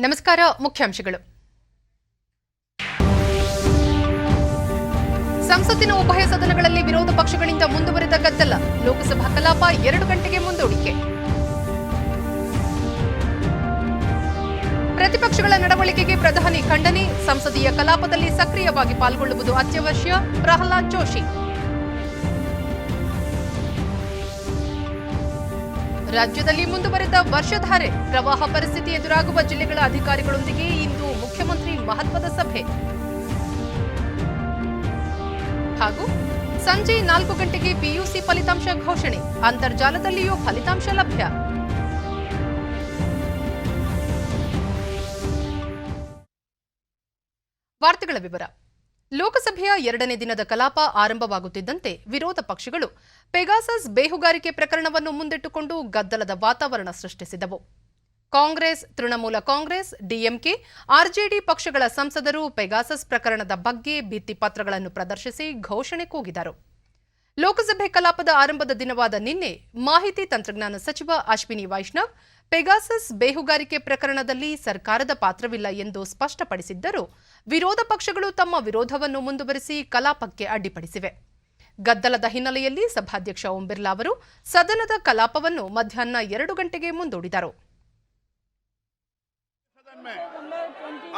ನಮಸ್ಕಾರ. ಮುಖ್ಯಾಂಶಗಳು. ಸಂಸತ್ತಿನ ಉಭಯ ಸದನಗಳಲ್ಲಿ ವಿರೋಧ ಪಕ್ಷಗಳಿಂದ ಮುಂದುವರೆದ ಗದ್ದಲ. ಲೋಕಸಭಾ ಕಲಾಪ 2 ಗಂಟೆಗೆ ಮುಂದೂಡಿಕೆ. ಪ್ರತಿಪಕ್ಷಗಳ ನಡವಳಿಕೆಗೆ ಪ್ರಧಾನಿ ಖಂಡನೆ. ಸಂಸದೀಯ ಕಲಾಪದಲ್ಲಿ ಸಕ್ರಿಯವಾಗಿ ಪಾಲ್ಗೊಳ್ಳುವುದು ಅತ್ಯವಶ್ಯ. ಪ್ರಹ್ಲಾದ್ ಜೋಶಿ. ರಾಜ್ಯದಲ್ಲಿ ಮುಂದುವರೆದ ವರ್ಷಧಾರೆ. ಪ್ರವಾಹ ಪರಿಸ್ಥಿತಿ ಎದುರಾಗುವ ಜಿಲ್ಲೆಗಳ ಅಧಿಕಾರಿಗಳೊಂದಿಗೆ ಇಂದು ಮುಖ್ಯಮಂತ್ರಿ ಮಹತ್ವದ ಸಭೆ. ಹಾಗೂ ಸಂಜೆ 4 ಗಂಟೆಗೆ ಪಿಯುಸಿ ಫಲಿತಾಂಶ ಘೋಷಣೆ. ಅಂತರ್ಜಾಲದಲ್ಲಿಯೂ ಫಲಿತಾಂಶ ಲಭ್ಯ. ವಾರ್ತೆಗಳ ವಿವರ. ಲೋಕಸಭೆಯ 2ನೇ ದಿನದ ಕಲಾಪ ಆರಂಭವಾಗುತ್ತಿದ್ದಂತೆ ವಿರೋಧ ಪಕ್ಷಗಳು ಪೆಗಾಸಸ್ ಬೇಹುಗಾರಿಕೆ ಪ್ರಕರಣವನ್ನು ಮುಂದಿಟ್ಟುಕೊಂಡು ಗದ್ದಲದ ವಾತಾವರಣ ಸೃಷ್ಟಿಸಿದವು. ಕಾಂಗ್ರೆಸ್, ತೃಣಮೂಲ ಕಾಂಗ್ರೆಸ್, ಡಿಎಂಕೆ, ಆರ್ಜೆಡಿ ಪಕ್ಷಗಳ ಸಂಸದರು ಪೆಗಾಸಸ್ ಪ್ರಕರಣದ ಬಗ್ಗೆ ಭಿತ್ತಿಪತ್ರಗಳನ್ನು ಪ್ರದರ್ಶಿಸಿ ಘೋಷಣೆ ಕೂಗಿದರು. ಲೋಕಸಭೆ ಕಲಾಪದ ಆರಂಭದ ದಿನವಾದ ನಿನ್ನೆ ಮಾಹಿತಿ ತಂತ್ರಜ್ಞಾನ ಸಚಿವ ಅಶ್ವಿನಿ ವೈಷ್ಣವ್ ಪೆಗಾಸಸ್ ಬೇಹುಗಾರಿಕೆ ಪ್ರಕರಣದಲ್ಲಿ ಸರ್ಕಾರದ ಪಾತ್ರವಿಲ್ಲ ಎಂದು ಸ್ಪಷ್ಟಪಡಿಸಿದ್ದರೂ ವಿರೋಧ ಪಕ್ಷಗಳು ತಮ್ಮ ವಿರೋಧವನ್ನು ಮುಂದುವರಿಸಿ ಕಲಾಪಕ್ಕೆ ಅಡ್ಡಿಪಡಿಸಿವೆ. ಗದ್ದಲದ ಹಿನ್ನೆಲೆಯಲ್ಲಿ ಸಭಾಧ್ಯಕ್ಷ ಓಂ ಬಿರ್ಲಾ ಅವರು ಸದನದ ಕಲಾಪವನ್ನು ಮಧ್ಯಾಹ್ನ 2 ಗಂಟೆಗೆ ಮುಂದೂಡಿದರು.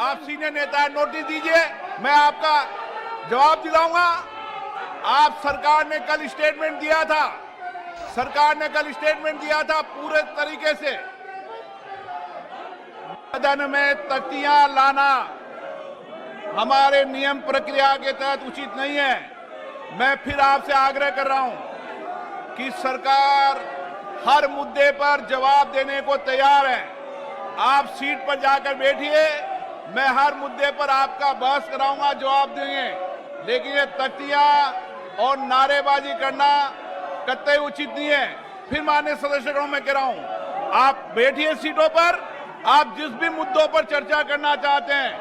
आप सीनियर नेता नोटिस दीजिए, मैं आपका जवाब दिलाऊंगा. आप सरकार ने कल स्टेटमेंट दिया था पूरे तरीके से. सदन में तख्तियां लाना हमारे नियम प्रक्रिया के तहत उचित नहीं है. मैं फिर आपसे आग्रह कर रहा हूं कि सरकार हर मुद्दे पर जवाब देने को तैयार है. आप सीट पर जाकर बैठिए, मैं हर मुद्दे पर आपका बहस कराऊंगा, जवाब देंगे. लेकिन ये तख्तियां और नारेबाजी करना कतई उचित नहीं है. फिर माननीय सदस्यों मैं कह रहा हूं, आप बैठिए सीटों पर. आप जिस भी मुद्दों पर चर्चा करना चाहते हैं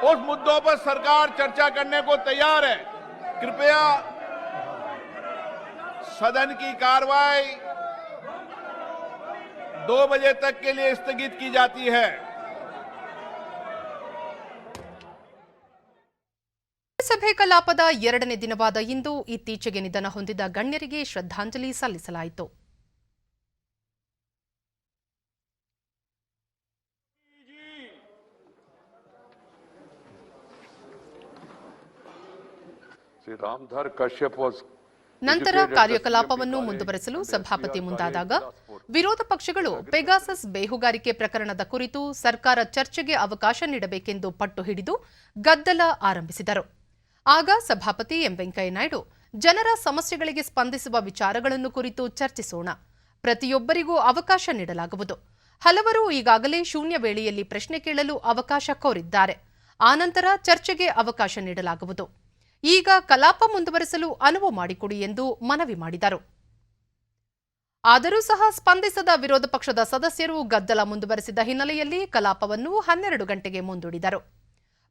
उस मुद्दों पर सरकार चर्चा करने को तैयार है. कृपया सदन की कार्रवाई 2 बजे तक के लिए स्थगित की जाती है. ಸಭೆ ಕಲಾಪದ 2ನೇ ದಿನವಾದ ಇಂದು ಇತ್ತೀಚೆಗೆ ನಿಧನ ಹೊಂದಿದ ಗಣ್ಯರಿಗೆ ಶ್ರದ್ಧಾಂಜಲಿ ಸಲ್ಲಿಸಲಾಯಿತು. ನಂತರ ಕಾರ್ಯಕಲಾಪವನ್ನು ಮುಂದುವರೆಸಲು ಸಭಾಪತಿ ಮುಂದಾದಾಗ ವಿರೋಧ ಪಕ್ಷಗಳು ಪೆಗಾಸಸ್ ಬೇಹುಗಾರಿಕೆ ಪ್ರಕರಣದ ಕುರಿತು ಸರ್ಕಾರ ಚರ್ಚೆಗೆ ಅವಕಾಶ ನೀಡಬೇಕೆಂದು ಪಟ್ಟು ಹಿಡಿದು ಗದ್ದಲ ಆರಂಭಿಸಿದರು. ಆಗ ಸಭಾಪತಿ ಎಂ ವೆಂಕಯ್ಯನಾಯ್ಡು ಜನರ ಸಮಸ್ಯೆಗಳಿಗೆ ಸ್ಪಂದಿಸುವ ವಿಚಾರಗಳನ್ನು ಕುರಿತು ಚರ್ಚಿಸೋಣ, ಪ್ರತಿಯೊಬ್ಬರಿಗೂ ಅವಕಾಶ ನೀಡಲಾಗುವುದು, ಹಲವರು ಈಗಾಗಲೇ ಶೂನ್ಯ ವೇಳೆಯಲ್ಲಿ ಪ್ರಶ್ನೆ ಕೇಳಲು ಅವಕಾಶ ಕೋರಿದ್ದಾರೆ, ಆನಂತರ ಚರ್ಚೆಗೆ ಅವಕಾಶ ನೀಡಲಾಗುವುದು, ಈಗ ಕಲಾಪ ಮುಂದುವರೆಸಲು ಅನುವು ಮಾಡಿಕೊಡಿ ಎಂದು ಮನವಿ ಮಾಡಿದರು. ಆದರೂ ಸಹ ಸ್ಪಂದಿಸದ ವಿರೋಧ ಪಕ್ಷದ ಸದಸ್ಯರು ಗದ್ದಲ ಮುಂದುವರೆಸಿದ ಹಿನ್ನೆಲೆಯಲ್ಲಿ ಕಲಾಪವನ್ನು 12 ಗಂಟೆಗೆ ಮುಂದೂಡಿದರು.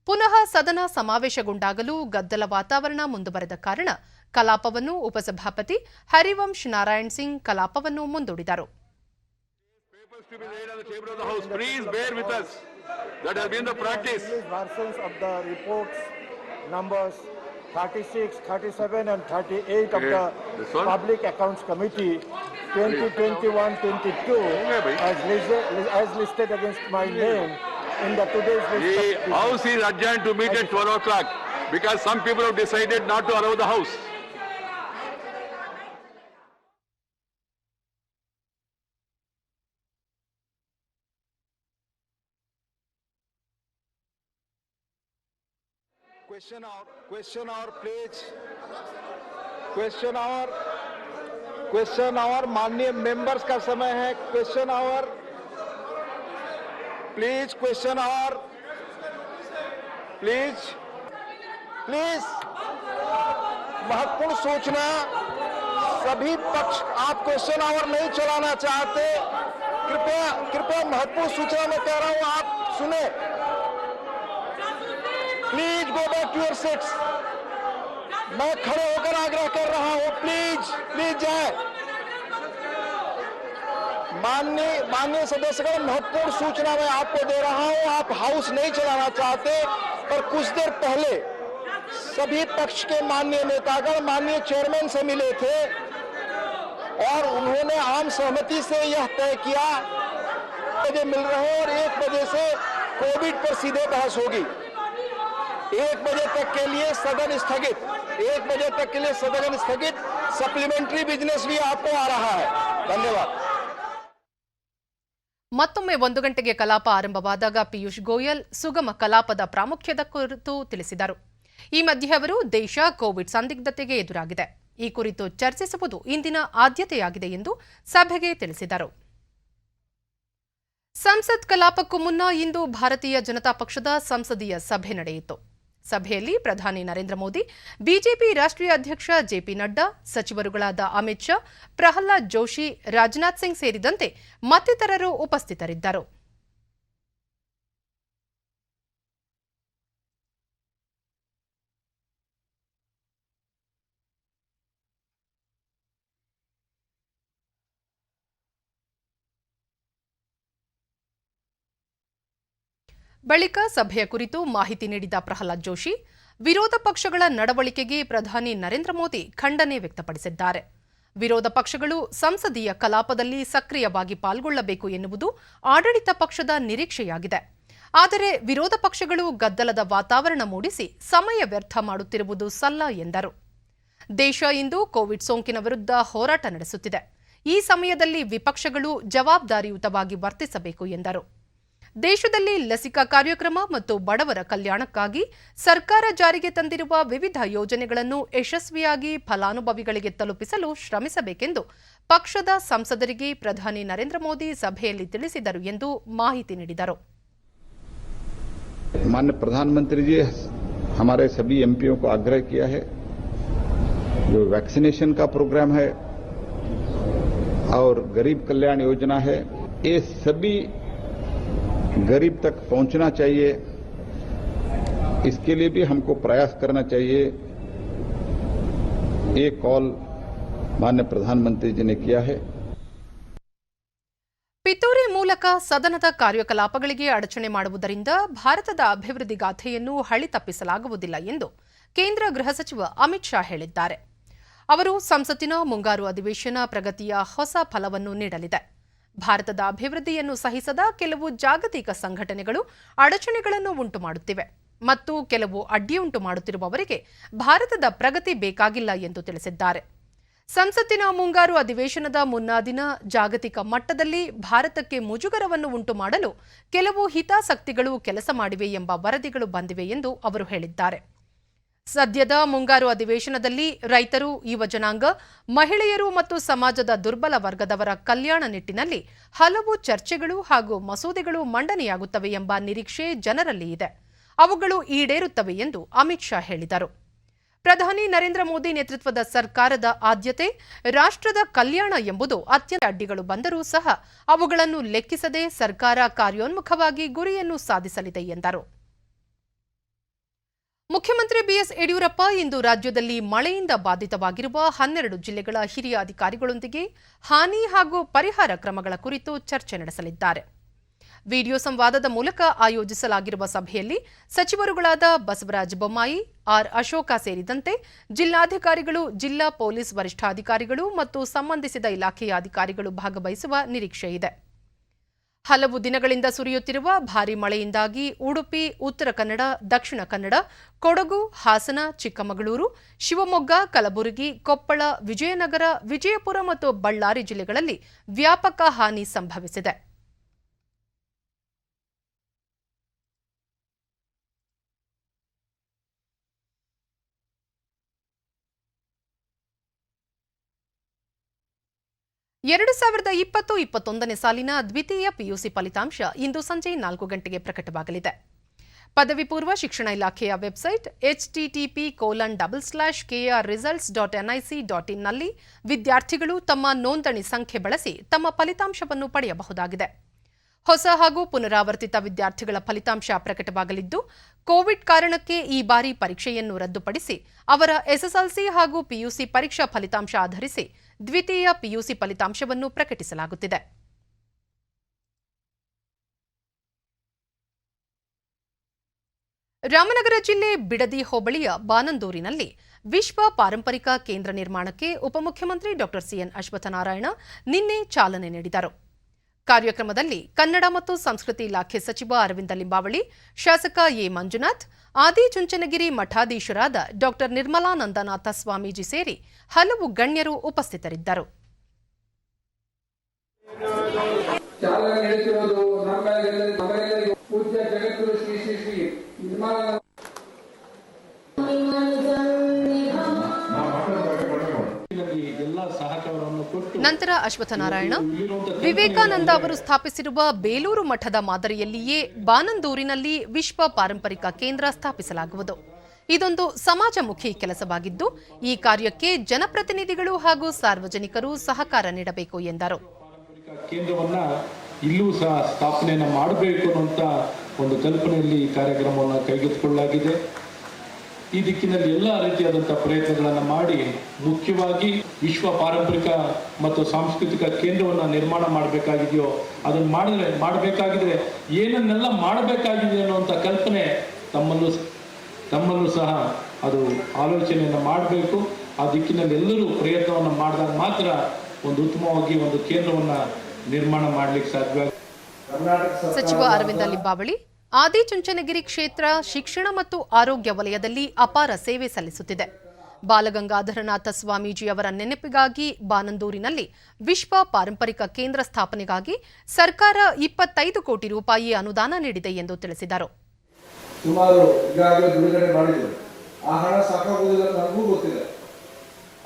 ಪುನಃ ಸದನ ಸಮಾವೇಶಗೊಂಡಾಗಲೂ ಗದ್ದಲ ವಾತಾವರಣ ಮುಂದುವರೆದ ಕಾರಣ ಕಲಾಪವನ್ನು ಉಪಸಭಾಪತಿ ಹರಿವಂಶ್ ನಾರಾಯಣ್ ಸಿಂಗ್ ಕಲಾಪವನ್ನು ಮುಂದೂಡಿದರು. Numbers 36, 37 and 38 of the Public Accounts Committee 2021-22 as listed against my name in the today's list. The House is adjourned to meet at 12 o'clock because some people have decided not to allow the House. Question hour माननीय members का समय है. Question hour please. Question hour please. महत्वपूर्ण सूचना. सभी पक्ष आप question our नहीं चलाना चाहते, कृपया महत्वपूर्ण सूचना मैं कह रहा हूं, आप सुने. Please go back to your seats. मैं खड़े होकर आग्रह कर रहा हूं, प्लीज जाए. माननीय सदस्यगण, महत्वपूर्ण सूचना मैं आपको दे रहा हूं। आप हाउस नहीं चलाना चाहते, पर कुछ देर पहले सभी पक्ष के माननीय नेतागण माननीय चेयरमैन से मिले थे और उन्होंने आम सहमति से यह तय किया बजे मिल रहे हैं और 1 बजे से कोविड पर सीधे बहस होगी। 1 बजे तक के लिए सदन स्थगित, 1 बजे तक के लिए सदन स्थगित। सप्लीमेंट्री बिजनेस भी आपको आ रहा है। धन्यवाद। ಮತ್ತೊಮ್ಮೆ 1 ಗಂಟೆಗೆ ಕಲಾಪ ಆರಂಭವಾದಾಗ ಪಿಯೂಷ್ ಗೋಯಲ್ ಸುಗಮ ಕಲಾಪದ ಪ್ರಾಮುಖ್ಯದ ಕುರಿತು ತಿಳಿಸಿದರು. ಈ ಮಧ್ಯೆ ಅವರು ದೇಶ ಕೋವಿಡ್ ಸಂದಿಗ್ಧತೆಗೆ ಎದುರಾಗಿದೆ, ಈ ಕುರಿತು ಚರ್ಚಿಸುವುದು ಇಂದಿನ ಆದ್ಯತೆಯಾಗಿದೆ ಎಂದು ಸಭೆಗೆ ತಿಳಿಸಿದರು. ಸಂಸತ್ ಕಲಾಪಕ್ಕೂ ಮುನ್ನ ಇಂದು ಭಾರತೀಯ ಜನತಾ ಪಕ್ಷದ ಸಂಸದೀಯ ಸಭೆ ನಡೆಯಿತು. ಸಭೆಯಲ್ಲಿ ಪ್ರಧಾನಿ ನರೇಂದ್ರ ಮೋದಿ, ಬಿಜೆಪಿ ರಾಷ್ಟ್ರೀಯ ಅಧ್ಯಕ್ಷ ಜೆಪಿ ನಡ್ಡಾ, ಸಚಿವರುಗಳಾದ ಅಮಿತ್ ಶಾ, ಪ್ರಹ್ಲಾದ್ ಜೋಶಿ, ರಾಜನಾಥ್ ಸಿಂಗ್ ಸೇರಿದಂತೆ ಮತ್ತಿತರರು ಉಪಸ್ಥಿತರಿದ್ದರು. ಬಳಿಕ ಸಭೆಯ ಕುರಿತು ಮಾಹಿತಿ ನೀಡಿದ ಪ್ರಹ್ಲಾದ್ ಜೋಶಿ, ವಿರೋಧ ಪಕ್ಷಗಳ ನಡವಳಿಕೆಗೆ ಪ್ರಧಾನಿ ನರೇಂದ್ರ ಮೋದಿ ಖಂಡನೆ ವ್ಯಕ್ತಪಡಿಸಿದ್ದಾರೆ. ವಿರೋಧ ಪಕ್ಷಗಳು ಸಂಸದೀಯ ಕಲಾಪದಲ್ಲಿ ಸಕ್ರಿಯವಾಗಿ ಪಾಲ್ಗೊಳ್ಳಬೇಕು ಎನ್ನುವುದು ಆಡಳಿತ ಪಕ್ಷದ ನಿರೀಕ್ಷೆಯಾಗಿದೆ. ಆದರೆ ವಿರೋಧ ಪಕ್ಷಗಳು ಗದ್ದಲದ ವಾತಾವರಣ ಮೂಡಿಸಿ ಸಮಯ ವ್ಯರ್ಥ ಮಾಡುತ್ತಿರುವುದು ಸಲ್ಲ ಎಂದರು. ದೇಶ ಇಂದು ಕೋವಿಡ್ ಸೋಂಕಿನ ವಿರುದ್ಧ ಹೋರಾಟ ನಡೆಸುತ್ತಿದೆ. ಈ ಸಮಯದಲ್ಲಿ ವಿಪಕ್ಷಗಳು ಜವಾಬ್ದಾರಿಯುತವಾಗಿ ವರ್ತಿಸಬೇಕು ಎಂದರು. ದೇಶದಲ್ಲಿ ಲಸಿಕಾ ಕಾರ್ಯಕ್ರಮ ಮತ್ತು ಬಡವರ ಕಲ್ಯಾಣಕ್ಕಾಗಿ ಸರ್ಕಾರ ಜಾರಿಗೆ ತಂದಿರುವ ವಿವಿಧ ಯೋಜನೆಗಳನ್ನು ಯಶಸ್ವಿಯಾಗಿ ಫಲಾನುಭವಿಗಳಿಗೆ ತಲುಪಿಸಲು ಶ್ರಮಿಸಬೇಕೆಂದು ಪಕ್ಷದ ಸಂಸದರಿಗೆ ಪ್ರಧಾನಿ ನರೇಂದ್ರ ಮೋದಿ ಸಭೆಯಲ್ಲಿ ತಿಳಿಸಿದರು ಎಂದು ಮಾಹಿತಿ ನೀಡಿದರು. माननीय प्रधानमंत्री जी हमारे सभी एमपीओ को आग्रह किया है, जो वैक्सीनेशन का प्रोग्राम है और गरीब कल्याण योजना है, ये सभी गरीब तक पहुंचना चाहिए। इसके लिए भी हमको प्रयास करना चाहिए। ये कॉल माननीय प्रधानमंत्री जी ने किया है। ಪಿತೂರಿ ಮೂಲಕ ಸದನದ ಕಾರ್ಯಕಲಾಪಗಳಿಗೆ ಅಡಚಣೆ ಮಾಡುವುದರಿಂದ ಭಾರತದ ಅಭಿವೃದ್ಧಿ ಗಾಥೆಯನ್ನು ಹಳಿ ತಪ್ಪಿಸಲಾಗುವುದಿಲ್ಲ ಎಂದು ಕೇಂದ್ರ ಗೃಹ ಸಚಿವ ಅಮಿತ್ ಶಾ ಹೇಳಿದ್ದಾರೆ. ಅವರು ಸಂಸತ್ತಿನ ಮುಂಗಾರು ಅಧಿವೇಶನ ಪ್ರಗತಿಯ ಹೊಸ ಫಲವನ್ನು ನೀಡಲಿದೆ. ಭಾರತದ ಅಭಿವೃದ್ಧಿಯನ್ನು ಸಹಿಸದ ಕೆಲವು ಜಾಗತಿಕ ಸಂಘಟನೆಗಳು ಅಡಚಣೆಗಳನ್ನು ಉಂಟು ಮಾಡುತ್ತಿವೆ ಮತ್ತು ಕೆಲವು ಅಡ್ಡಿಯುಂಟು ಮಾಡುತ್ತಿರುವವರಿಗೆ ಭಾರತದ ಪ್ರಗತಿ ಬೇಕಾಗಿಲ್ಲ ಎಂದು ತಿಳಿಸಿದ್ದಾರೆ. ಸಂಸತ್ತಿನ ಮುಂಗಾರು ಅಧಿವೇಶನದ ಮುನ್ನಾ ದಿನ ಜಾಗತಿಕ ಮಟ್ಟದಲ್ಲಿ ಭಾರತಕ್ಕೆ ಮುಜುಗರವನ್ನು ಉಂಟು ಮಾಡಲು ಕೆಲವು ಹಿತಾಸಕ್ತಿಗಳು ಕೆಲಸ ಮಾಡಿವೆ ಎಂಬ ವರದಿಗಳು ಬಂದಿವೆ ಎಂದು ಅವರು ಹೇಳಿದ್ದಾರೆ. ಸದ್ಯದ ಮುಂಗಾರು ಅಧಿವೇಶನದಲ್ಲಿ ರೈತರು, ಯುವ ಜನಾಂಗ, ಮಹಿಳೆಯರು ಮತ್ತು ಸಮಾಜದ ದುರ್ಬಲ ವರ್ಗದವರ ಕಲ್ಯಾಣ ನಿಟ್ಟಿನಲ್ಲಿ ಹಲವು ಚರ್ಚೆಗಳು ಹಾಗೂ ಮಸೂದೆಗಳು ಮಂಡನೆಯಾಗುತ್ತವೆ ಎಂಬ ನಿರೀಕ್ಷೆ ಜನರಲ್ಲಿ ಇದೆ. ಅವುಗಳು ಈಡೇರುತ್ತವೆ ಎಂದು ಅಮಿತ್ ಶಾ ಹೇಳಿದರು. ಪ್ರಧಾನಿ ನರೇಂದ್ರ ಮೋದಿ ನೇತೃತ್ವದ ಸರ್ಕಾರದ ಆದ್ಯತೆ ರಾಷ್ಟ್ರದ ಕಲ್ಯಾಣ ಎಂಬುದು ಅತ್ಯಂತ ಅಡ್ಡಿಗಳು ಬಂದರೂ ಸಹ ಅವುಗಳನ್ನು ಲೆಕ್ಕಿಸದೆ ಸರ್ಕಾರ ಕಾರ್ಯೋನ್ಮುಖವಾಗಿ ಗುರಿಯನ್ನು ಸಾಧಿಸಲಿದೆ ಎಂದರು. ಮುಖ್ಯಮಂತ್ರಿ ಬಿಎಸ್ ಯಡಿಯೂರಪ್ಪ ಇಂದು ರಾಜ್ಯದಲ್ಲಿ ಮಳೆಯಿಂದ ಬಾಧಿತವಾಗಿರುವ 12 ಜಿಲ್ಲೆಗಳ ಹಿರಿಯ ಅಧಿಕಾರಿಗಳೊಂದಿಗೆ ಹಾನಿ ಹಾಗೂ ಪರಿಹಾರ ಕ್ರಮಗಳ ಕುರಿತು ಚರ್ಚೆ ನಡೆಸಲಿದ್ದಾರೆ. ವಿಡಿಯೋ ಸಂವಾದದ ಮೂಲಕ ಆಯೋಜಿಸಲಾಗಿರುವ ಸಭೆಯಲ್ಲಿ ಸಚಿವರುಗಳಾದ ಬಸವರಾಜ ಬೊಮ್ಮಾಯಿ, ಆರ್ ಅಶೋಕ ಸೇರಿದಂತೆ ಜಿಲ್ಲಾಧಿಕಾರಿಗಳು, ಜಿಲ್ಲಾ ಪೊಲೀಸ್ ವರಿಷ್ಠಾಧಿಕಾರಿಗಳು ಮತ್ತು ಸಂಬಂಧಿಸಿದ ಇಲಾಖೆಯ ಅಧಿಕಾರಿಗಳು ಭಾಗವಹಿಸುವ ನಿರೀಕ್ಷೆಯಿದೆ. ಹಲವು ದಿನಗಳಿಂದ ಸುರಿಯುತ್ತಿರುವ ಭಾರೀ ಮಳೆಯಿಂದಾಗಿ ಉಡುಪಿ, ಉತ್ತರ ಕನ್ನಡ, ದಕ್ಷಿಣ ಕನ್ನಡ, ಕೊಡಗು, ಹಾಸನ, ಚಿಕ್ಕಮಗಳೂರು, ಶಿವಮೊಗ್ಗ, ಕಲಬುರಗಿ, ಕೊಪ್ಪಳ, ವಿಜಯನಗರ, ವಿಜಯಪುರ ಮತ್ತು ಬಳ್ಳಾರಿ ಜಿಲ್ಲೆಗಳಲ್ಲಿ ವ್ಯಾಪಕ ಹಾನಿ ಸಂಭವಿಸಿದೆ. ಎರಡು 2020-21ನೇ ಸಾಲಿನ ದ್ವಿತೀಯ ಪಿಯುಸಿ ಫಲಿತಾಂಶ ಇಂದು ಸಂಜೆ 4 ಗಂಟೆಗೆ ಪ್ರಕಟವಾಗಲಿದೆ. ಪದವಿ ಪೂರ್ವ ಶಿಕ್ಷಣ ಇಲಾಖೆಯ ವೆಬ್ಸೈಟ್ http://krresults.nic.in ನಲ್ಲಿ ವಿದ್ಯಾರ್ಥಿಗಳು ತಮ್ಮ ನೋಂದಣಿ ಸಂಖ್ಯೆ ಬಳಸಿ ತಮ್ಮ ಫಲಿತಾಂಶವನ್ನು ಪಡೆಯಬಹುದಾಗಿದೆ. ಹೊಸ ಹಾಗೂ ಪುನರಾವರ್ತಿತ ವಿದ್ಯಾರ್ಥಿಗಳ ಫಲಿತಾಂಶ ಪ್ರಕಟವಾಗಲಿದ್ದು, ಕೋವಿಡ್ ಕಾರಣಕ್ಕೆ ಈ ಬಾರಿ ಪರೀಕ್ಷೆಯನ್ನು ರದ್ದುಪಡಿಸಿ ಅವರ ಎಸ್ಎಸ್ಎಲ್ಸಿ ಹಾಗೂ ಪಿಯುಸಿ ಪರೀಕ್ಷಾ ಫಲಿತಾಂಶ ಆಧರಿಸಿ ದ್ವಿತೀಯ ಪಿಯುಸಿ ಫಲಿತಾಂಶವನ್ನು ಪ್ರಕಟಿಸಲಾಗುತ್ತಿದೆ. ರಾಮನಗರ ಜಿಲ್ಲೆ ಬಿಡದಿ ಹೋಬಳಿಯ ಬಾನಂದೂರಿನಲ್ಲಿ ವಿಶ್ವ ಪಾರಂಪರಿಕ ಕೇಂದ್ರ ನಿರ್ಮಾಣಕ್ಕೆ ಉಪಮುಖ್ಯಮಂತ್ರಿ ಡಾಕ್ಟರ್ ಸಿಎನ್ ಅಶ್ವತ್ಥನಾರಾಯಣ ನಿನ್ನೆ ಚಾಲನೆ ನೀಡಿದರು. ಕಾರ್ಯಕ್ರಮದಲ್ಲಿ ಕನ್ನಡ ಮತ್ತು ಸಂಸ್ಕೃತಿ ಇಲಾಖೆ ಸಚಿವ ಅರವಿಂದ ಲಿಂಬಾವಳಿ, ಶಾಸಕ ಎ ಮಂಜುನಾಥ್, ಆದಿಚುಂಚನಗಿರಿ ಮಠಾಧೀಶರಾದ ಡಾಕ್ಟರ್ ನಿರ್ಮಲಾನಂದನಾಥ ಸ್ವಾಮೀಜಿ ಸೇರಿ ಹಲವು ಗಣ್ಯರು ಉಪಸ್ಥಿತರಿದ್ದರು. ನಂತರ ಅಶ್ವತ್ಥನಾರಾಯಣ ವಿವೇಕಾನಂದ ಅವರು ಸ್ಥಾಪಿಸಿರುವ ಬೇಲೂರು ಮಠದ ಮಾದರಿಯಲ್ಲಿಯೇ ಬಾನಂದೂರಿನಲ್ಲಿ ವಿಶ್ವ ಪಾರಂಪರಿಕ ಕೇಂದ್ರ ಸ್ಥಾಪಿಸಲಾಗುವುದು. ಇದೊಂದು ಸಮಾಜಮುಖಿ ಕೆಲಸವಾಗಿದ್ದು ಈ ಕಾರ್ಯಕ್ಕೆ ಜನಪ್ರತಿನಿಧಿಗಳು ಹಾಗೂ ಸಾರ್ವಜನಿಕರು ಸಹಕಾರ ನೀಡಬೇಕು ಎಂದರು. ಕೇಂದ್ರವನ್ನ ಇಲ್ಲೂ ಸಹ ಸ್ಥಾಪನೆಯನ್ನು ಮಾಡಬೇಕು ಅನ್ನುವಂಥ ಒಂದು ಕಲ್ಪನೆಯಲ್ಲಿ ಈ ಕಾರ್ಯಕ್ರಮವನ್ನು ಕೈಗೆತ್ತಿಕೊಳ್ಳಲಾಗಿದೆ. ಈ ದಿಕ್ಕಿನಲ್ಲಿ ಎಲ್ಲ ರೀತಿಯಾದಂತಹ ಪ್ರಯತ್ನಗಳನ್ನು ಮಾಡಿ ಮುಖ್ಯವಾಗಿ ವಿಶ್ವ ಪಾರಂಪರಿಕ ಮತ್ತು ಸಾಂಸ್ಕೃತಿಕ ಕೇಂದ್ರವನ್ನು ನಿರ್ಮಾಣ ಮಾಡಬೇಕಾಗಿದೆಯೋ ಅದನ್ನು ಮಾಡಬೇಕಾಗಿದ್ರೆ ಏನನ್ನೆಲ್ಲ ಮಾಡಬೇಕಾಗಿದೆ ಅನ್ನುವಂಥ ಕಲ್ಪನೆ ತಮ್ಮಲ್ಲೂ ಸಹ ಅದು ಆಲೋಚನೆಯನ್ನು ಮಾಡಬೇಕು. ಆ ದಿಕ್ಕಿನಲ್ಲಿ ಎಲ್ಲರೂ ಪ್ರಯತ್ನವನ್ನು ಮಾಡಿದಾಗ ಮಾತ್ರ ಒಂದು ಉತ್ತಮವಾಗಿ ಒಂದು ಕೇಂದ್ರವನ್ನು ನಿರ್ಮಾಣ ಮಾಡಲಿಕ್ಕೆ ಸಾಧ್ಯ. ಸಚಿವ ಅರವಿಂದ ಲಿಂಬಾವಳಿ ಆದಿಚುಂಚನಗಿರಿ ಕ್ಷೇತ್ರ ಶಿಕ್ಷಣ ಮತ್ತು ಆರೋಗ್ಯ ವಲಯದಲ್ಲಿ ಅಪಾರ ಸೇವೆ ಸಲ್ಲಿಸುತ್ತಿದೆ. ಬಾಲಗಂಗಾಧರನಾಥ ಸ್ವಾಮೀಜಿ ಅವರ ನೆನಪಿಗಾಗಿ ಬಾನಂದೂರಿನಲ್ಲಿ ವಿಶ್ವ ಪಾರಂಪರಿಕ ಕೇಂದ್ರ ಸ್ಥಾಪನೆಗಾಗಿ ಸರ್ಕಾರ 25 ಕೋಟಿ ರೂಪಾಯಿ ಅನುದಾನ ನೀಡಿದೆ ಎಂದು ತಿಳಿಸಿದರು. ಸುಮಾರು ಈಗಾಗಲೇ ಬಿಡುಗಡೆ ಮಾಡಿದ್ರು. ಆ ಹಣ ಸಾಕಾಗುವುದಿಲ್ಲ ನನಗೂ ಗೊತ್ತಿದೆ.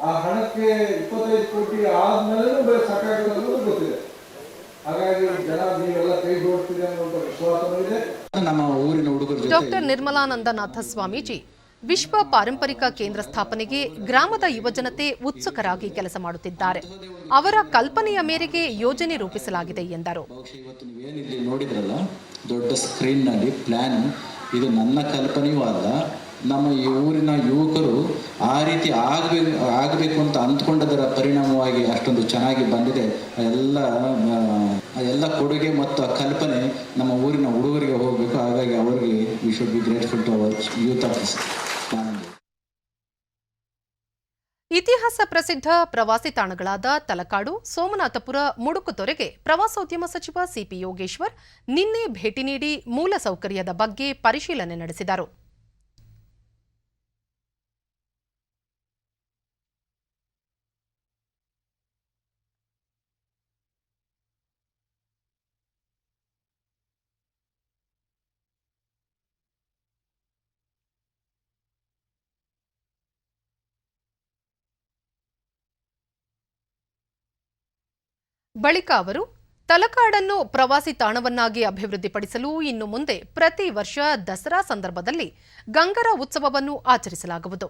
ಆ ಹಣಕ್ಕೆ 25 ಕೋಟಿ ಆದ್ಮೇಲೆ ಸಾಕಾಗೋದು ಗೊತ್ತಿದೆ. ಹಾಗಾಗಿ ಜನ ನೀವೆಲ್ಲ ಕೈ ಜೋಡಿಸ್ತಿದೆ ಅನ್ನುವಂಥ ವಿಶ್ವಾಸವೂ ಇದೆ. ನಮ್ಮ ಊರಿನ ಹುಡುಗರು ಡಾಕ್ಟರ್ ನಿರ್ಮಲಾನಂದನಾಥ ಸ್ವಾಮೀಜಿ ವಿಶ್ವ ಪಾರಂಪರಿಕ ಕೇಂದ್ರ ಸ್ಥಾಪನೆಗೆ ಗ್ರಾಮದ ಯುವಜನತೆ ಉತ್ಸುಕರಾಗಿ ಕೆಲಸ ಮಾಡುತ್ತಿದ್ದಾರೆ. ಅವರ ಕಲ್ಪನೆಯ ಮೇರೆಗೆ ಯೋಜನೆ ರೂಪಿಸಲಾಗಿದೆ ಎಂದರು. ಇವತ್ತು ನೀವೇನಿಲ್ಲಿ ನೋಡಿದ್ರಲ್ಲ ದೊಡ್ಡ ಸ್ಕ್ರೀನ್ ನಲ್ಲಿ ಪ್ಲಾನ್, ಇದು ನನ್ನ ಕಲ್ಪನೆಯೂ ಅಲ್ಲ. ನಮ್ಮ ಈ ಊರಿನ ಯುವಕರು ಆ ರೀತಿ ಆಗಬೇಕು ಅಂತ ಅಂದ್ಕೊಂಡದರ ಪರಿಣಾಮವಾಗಿ ಅಷ್ಟೊಂದು ಚೆನ್ನಾಗಿ ಬಂದಿದೆ. ಎಲ್ಲ ಕೊಡುಗೆ ಮತ್ತು ಆ ಕಲ್ಪನೆ ನಮ್ಮ ಊರಿನ ಹುಡುಗರಿಗೆ ಹೋಗಬೇಕು. ಹಾಗಾಗಿ ಅವರಿಗೆ we should be grateful to our youth of this. ಇತಿಹಾಸ ಪ್ರಸಿದ್ಧ ಪ್ರವಾಸಿ ತಾಣಗಳಾದ ತಲಕಾಡು, ಸೋಮನಾಥಪುರ, ಮುಡುಕುತೊರೆಗೆ ಪ್ರವಾಸೋದ್ಯಮ ಸಚಿವ ಸಿಪಿ ಯೋಗೇಶ್ವರ್ ನಿನ್ನೆ ಭೇಟಿ ನೀಡಿ ಮೂಲ ಸೌಕರ್ಯದ ಬಗ್ಗೆ ಪರಿಶೀಲನೆ ನಡೆಸಿದರು. ಬಳಿಕ ಅವರು ತಲಕಾಡನ್ನು ಪ್ರವಾಸಿ ತಾಣವನ್ನಾಗಿ ಅಭಿವೃದ್ಧಿಪಡಿಸಲು ಇನ್ನು ಮುಂದೆ ಪ್ರತಿ ವರ್ಷ ದಸರಾ ಸಂದರ್ಭದಲ್ಲಿ ಗಂಗರ ಉತ್ಸವವನ್ನು ಆಚರಿಸಲಾಗುವುದು.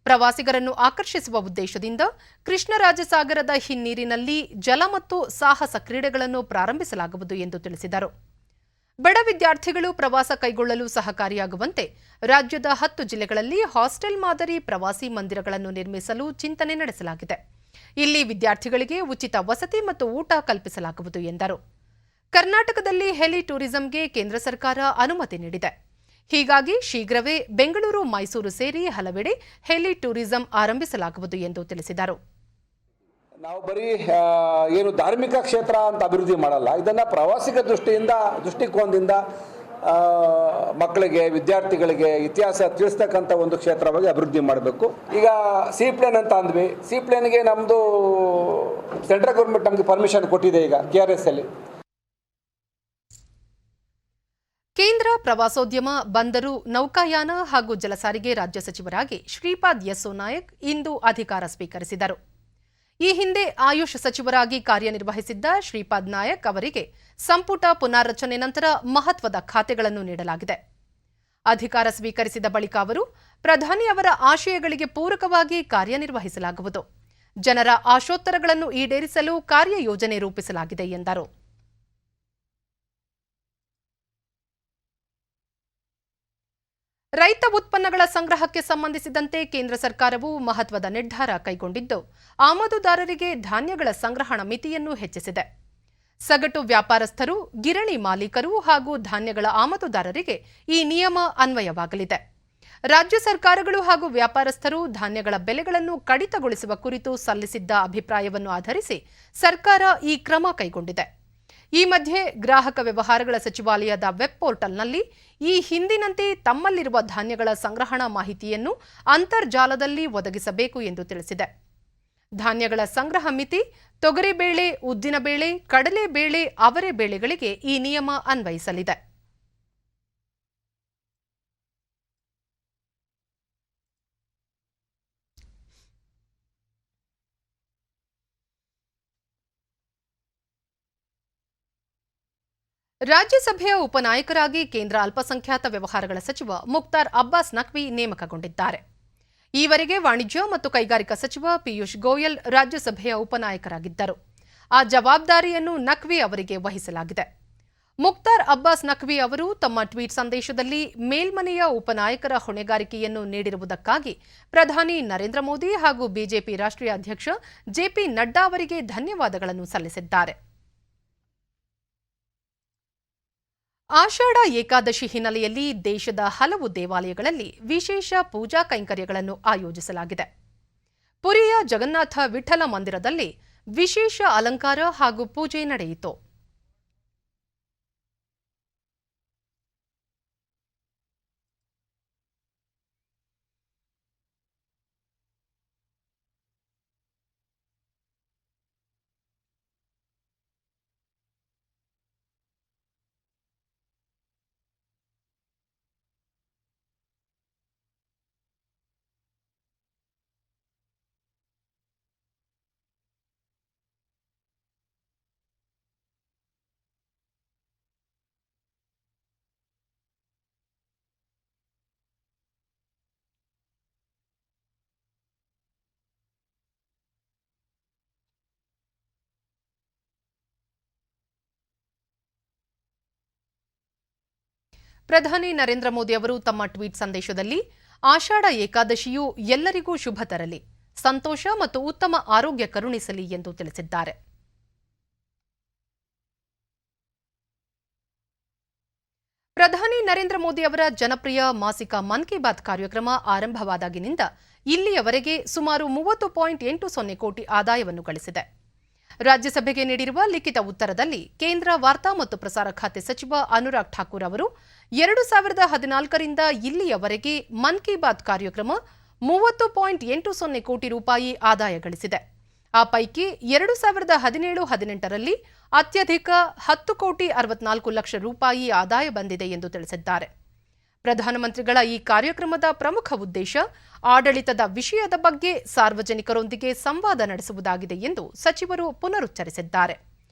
ಪ್ರವಾಸಿಗರನ್ನು ಆಕರ್ಷಿಸುವ ಉದ್ದೇಶದಿಂದ ಕೃಷ್ಣರಾಜಸಾಗರದ ಹಿನ್ನೀರಿನಲ್ಲಿ ಜಲ ಮತ್ತು ಸಾಹಸ ಕ್ರೀಡೆಗಳನ್ನು ಪ್ರಾರಂಭಿಸಲಾಗುವುದು ಎಂದು ತಿಳಿಸಿದರು. ಬಡ ವಿದ್ಯಾರ್ಥಿಗಳು ಪ್ರವಾಸ ಕೈಗೊಳ್ಳಲು ಸಹಕಾರಿಯಾಗುವಂತೆ ರಾಜ್ಯದ 10 ಜಿಲ್ಲೆಗಳಲ್ಲಿ ಹಾಸ್ಟೆಲ್ ಮಾದರಿ ಪ್ರವಾಸಿ ಮಂದಿರಗಳನ್ನು ನಿರ್ಮಿಸಲು ಚಿಂತನೆ ನಡೆಸಲಾಗಿದೆ. ಇಲ್ಲಿ ವಿದ್ಯಾರ್ಥಿಗಳಿಗೆ ಉಚಿತ ವಸತಿ ಮತ್ತು ಊಟ ಕಲ್ಪಿಸಲಾಗುವುದು ಎಂದರು. ಕರ್ನಾಟಕದಲ್ಲಿ ಹೆಲಿ ಟೂರಿಸಂಗೆ ಕೇಂದ್ರ ಸರ್ಕಾರ ಅನುಮತಿ ನೀಡಿದೆ. ಹೀಗಾಗಿ ಶೀಘ್ರವೇ ಬೆಂಗಳೂರು, ಮೈಸೂರು ಸೇರಿ ಹಲವೆಡೆ ಹೆಲಿ ಟೂರಿಸಂ ಆರಂಭಿಸಲಾಗುವುದು ಎಂದು ತಿಳಿಸಿದರು. ನಾವು ಬರೀ ಏನು ಧಾರ್ಮಿಕ ಕ್ಷೇತ್ರ ಅಂತ ಅಭಿವೃದ್ಧಿ ಮಾಡಲ್ಲ, ಇದನ್ನ ಪ್ರವಾಸಿಗ ದೃಷ್ಟಿಕೋನದಿಂದ ಮಕ್ಕಳಿಗೆ, ವಿದ್ಯಾರ್ಥಿಗಳಿಗೆ ಇತಿಹಾಸ ತಿಳಿಸ್ತಕ್ಕಂಥ ಒಂದು ಕ್ಷೇತ್ರವಾಗಿ ಅಭಿವೃದ್ಧಿ ಮಾಡಬೇಕು. ಈಗ ಸೀ ಪ್ಲೇನ್ ಅಂತ ಅಂದ್ವಿ. ಸೀ ಪ್ಲೇನ್ಗೆ ನಮ್ಮದು ಸೆಂಟ್ರಲ್ ಗೌರ್ಮೆಂಟ್ ನಮಗೆ ಪರ್ಮಿಷನ್ ಕೊಟ್ಟಿದೆ ಈಗ KRS ಅಲ್ಲಿ. ಕೇಂದ್ರ ಪ್ರವಾಸೋದ್ಯಮ, ಬಂದರು, ನೌಕಾಯಾನ ಹಾಗೂ ಜಲಸಾರಿಗೆ ರಾಜ್ಯ ಸಚಿವರಾಗಿ ಶ್ರೀಪಾದ್ ಯೆಸ್ಸೋ ನಾಯಕ್ ಇಂದು ಅಧಿಕಾರ ಸ್ವೀಕರಿಸಿದರು. ಈ ಹಿಂದೆ ಆಯುಷ್ ಸಚಿವರಾಗಿ ಕಾರ್ಯನಿರ್ವಹಿಸಿದ್ದ ಶ್ರೀಪಾದ್ ನಾಯಕ್ ಅವರಿಗೆ ಸಂಪುಟ ಪುನಾರಚನೆ ನಂತರ ಮಹತ್ವದ ಖಾತೆಗಳನ್ನು ನೀಡಲಾಗಿದೆ. ಅಧಿಕಾರ ಸ್ವೀಕರಿಸಿದ ಬಳಿಕ ಅವರು ಪ್ರಧಾನಿ ಅವರ ಆಶಯಗಳಿಗೆ ಪೂರಕವಾಗಿ ಕಾರ್ಯನಿರ್ವಹಿಸಲಾಗುವುದು. ಜನರ ಆಶೋತ್ತರಗಳನ್ನು ಈಡೇರಿಸಲು ಕಾರ್ಯಯೋಜನೆ ರೂಪಿಸಲಾಗಿದೆ ಎಂದರು. ರೈತ ಉತ್ಪನ್ನಗಳ ಸಂಗ್ರಹಕ್ಕೆ ಸಂಬಂಧಿಸಿದಂತೆ ಕೇಂದ್ರ ಸರ್ಕಾರವು ಮಹತ್ವದ ನಿರ್ಧಾರ ಕೈಗೊಂಡಿದ್ದು, ಆಮದುದಾರರಿಗೆ ಧಾನ್ಯಗಳ ಸಂಗ್ರಹಣ ಮಿತಿಯನ್ನು ಹೆಚ್ಚಿಸಿದೆ. ಸಗಟು ವ್ಯಾಪಾರಸ್ಥರು, ಗಿರಣಿ ಮಾಲೀಕರು ಹಾಗೂ ಧಾನ್ಯಗಳ ಆಮದುದಾರರಿಗೆ ಈ ನಿಯಮ ಅನ್ವಯವಾಗಲಿದೆ. ರಾಜ್ಯ ಸರ್ಕಾರಗಳು ಹಾಗೂ ವ್ಯಾಪಾರಸ್ಥರು ಧಾನ್ಯಗಳ ಬೆಲೆಗಳನ್ನು ಕಡಿತಗೊಳಿಸುವ ಕುರಿತು ಸಲ್ಲಿಸಿದ್ದ ಅಭಿಪ್ರಾಯವನ್ನು ಆಧರಿಸಿ ಸರ್ಕಾರ ಈ ಕ್ರಮ ಕೈಗೊಂಡಿದೆ. ಈ ಮಧ್ಯೆ ಗ್ರಾಹಕ ವ್ಯವಹಾರಗಳ ಸಚಿವಾಲಯದ ವೆಬ್ ಪೋರ್ಟಲ್ನಲ್ಲಿ ಈ ಹಿಂದಿನಂತೆ ತಮ್ಮಲ್ಲಿರುವ ಧಾನ್ಯಗಳ ಸಂಗ್ರಹಣಾ ಮಾಹಿತಿಯನ್ನು ಅಂತರ್ಜಾಲದಲ್ಲಿ ಒದಗಿಸಬೇಕು ಎಂದು ತಿಳಿಸಿದೆ. ಧಾನ್ಯಗಳ ಸಂಗ್ರಹ ಮಿತಿ, ತೊಗರಿಬೇಳೆ, ಉದ್ದಿನಬೇಳೆ, ಕಡಲೆಬೇಳೆ, ಅವರೆ ಬೇಳೆಗಳಿಗೆ ಈ ನಿಯಮ ಅನ್ವಯಿಸಲಿದೆ. ರಾಜ್ಯಸಭೆಯ ಉಪನಾಯಕರಾಗಿ ಕೇಂದ್ರ ಅಲ್ಪಸಂಖ್ಯಾತ ವ್ಯವಹಾರಗಳ ಸಚಿವ ಮುಖ್ತಾರ್ ಅಬ್ಬಾಸ್ ನಖ್ವಿ ನೇಮಕಗೊಂಡಿದ್ದಾರೆ. ಈವರೆಗೆ ವಾಣಿಜ್ಯ ಮತ್ತು ಕೈಗಾರಿಕಾ ಸಚಿವ ಪಿಯೂಷ್ ಗೋಯಲ್ ರಾಜ್ಯಸಭೆಯ ಉಪನಾಯಕರಾಗಿದ್ದರು. ಆ ಜವಾಬ್ದಾರಿಯನ್ನು ನಖ್ವಿ ಅವರಿಗೆ ವಹಿಸಲಾಗಿದೆ. ಮುಖ್ತಾರ್ ಅಬ್ಬಾಸ್ ನಖ್ವಿ ಅವರು ತಮ್ಮ ಟ್ವೀಟ್ ಸಂದೇಶದಲ್ಲಿ ಮೇಲ್ಮನೆಯ ಉಪನಾಯಕರ ಹೊಣೆಗಾರಿಕೆಯನ್ನು ನೀಡಿರುವುದಕ್ಕಾಗಿ ಪ್ರಧಾನಿ ನರೇಂದ್ರ ಮೋದಿ ಹಾಗೂ ಬಿಜೆಪಿ ರಾಷ್ಟ್ರೀಯ ಅಧ್ಯಕ್ಷ ಜೆಪಿ ನಡ್ಡಾ ಅವರಿಗೆ ಧನ್ಯವಾದಗಳನ್ನು ಸಲ್ಲಿಸಿದ್ದಾರೆ. ಆಷಾಢ ಏಕಾದಶಿ ಹಿನ್ನೆಲೆಯಲ್ಲಿ ದೇಶದ ಹಲವು ದೇವಾಲಯಗಳಲ್ಲಿ ವಿಶೇಷ ಪೂಜಾ ಕೈಂಕರ್ಯಗಳನ್ನು ಆಯೋಜಿಸಲಾಗಿದೆ. ಪುರಿಯ ಜಗನ್ನಾಥ ವಿಠಲ ಮಂದಿರದಲ್ಲಿ ವಿಶೇಷ ಅಲಂಕಾರ ಹಾಗೂ ಪೂಜೆ ನಡೆಯಿತು. ಪ್ರಧಾನಿ ನರೇಂದ್ರ ಮೋದಿ ಅವರು ತಮ್ಮ ಟ್ವೀಟ್ ಸಂದೇಶದಲ್ಲಿ ಆಷಾಢ ಏಕಾದಶಿಯು ಎಲ್ಲರಿಗೂ ಶುಭ ತರಲಿ, ಸಂತೋಷ ಮತ್ತು ಉತ್ತಮ ಆರೋಗ್ಯ ಕರುಣಿಸಲಿ ಎಂದು ತಿಳಿಸಿದ್ದಾರೆ. ಪ್ರಧಾನಿ ನರೇಂದ್ರ ಮೋದಿ ಅವರ ಜನಪ್ರಿಯ ಮಾಸಿಕ ಮನ್ ಕಿ ಬಾತ್ ಕಾರ್ಯಕ್ರಮ ಆರಂಭವಾದಾಗಿನಿಂದ ಇಲ್ಲಿಯವರೆಗೆ ಸುಮಾರು 30.80 ಕೋಟಿ ಆದಾಯವನ್ನು ಗಳಿಸಿದೆ. ರಾಜ್ಯಸಭೆಗೆ ನೀಡಿರುವ ಲಿಖಿತ ಉತ್ತರದಲ್ಲಿ ಕೇಂದ್ರ ವಾರ್ತಾ ಮತ್ತು ಪ್ರಸಾರ ಖಾತೆ ಸಚಿವ ಅನುರಾಗ್ ಠಾಕೂರ್ ಅವರು 2014ರಿಂದ ಇಲ್ಲಿಯವರೆಗೆ ಮನ್ ಕಿ ಬಾತ್ ಕಾರ್ಯಕ್ರಮ 30.80 ಕೋಟಿ ರೂಪಾಯಿ ಆದಾಯ ಗಳಿಸಿದೆ. ಆ ಪೈಕಿ 2017-18ರಲ್ಲಿ ಅತ್ಯಧಿಕ 10 ಕೋಟಿ 64 ಲಕ್ಷ ರೂಪಾಯಿ ಆದಾಯ ಬಂದಿದೆ ಎಂದು ತಿಳಿಸಿದ್ದಾರೆ. ಪ್ರಧಾನಮಂತ್ರಿಗಳ ಈ ಕಾರ್ಯಕ್ರಮದ ಪ್ರಮುಖ ಉದ್ದೇಶ ಆಡಳಿತದ ವಿಷಯದ ಬಗ್ಗೆ ಸಾರ್ವಜನಿಕರೊಂದಿಗೆ ಸಂವಾದ ನಡೆಸುವುದಾಗಿದೆ ಎಂದು ಸಚಿವರು ಪುನರುಚ್ಚರಿಸಿದ್ದಾರೆ.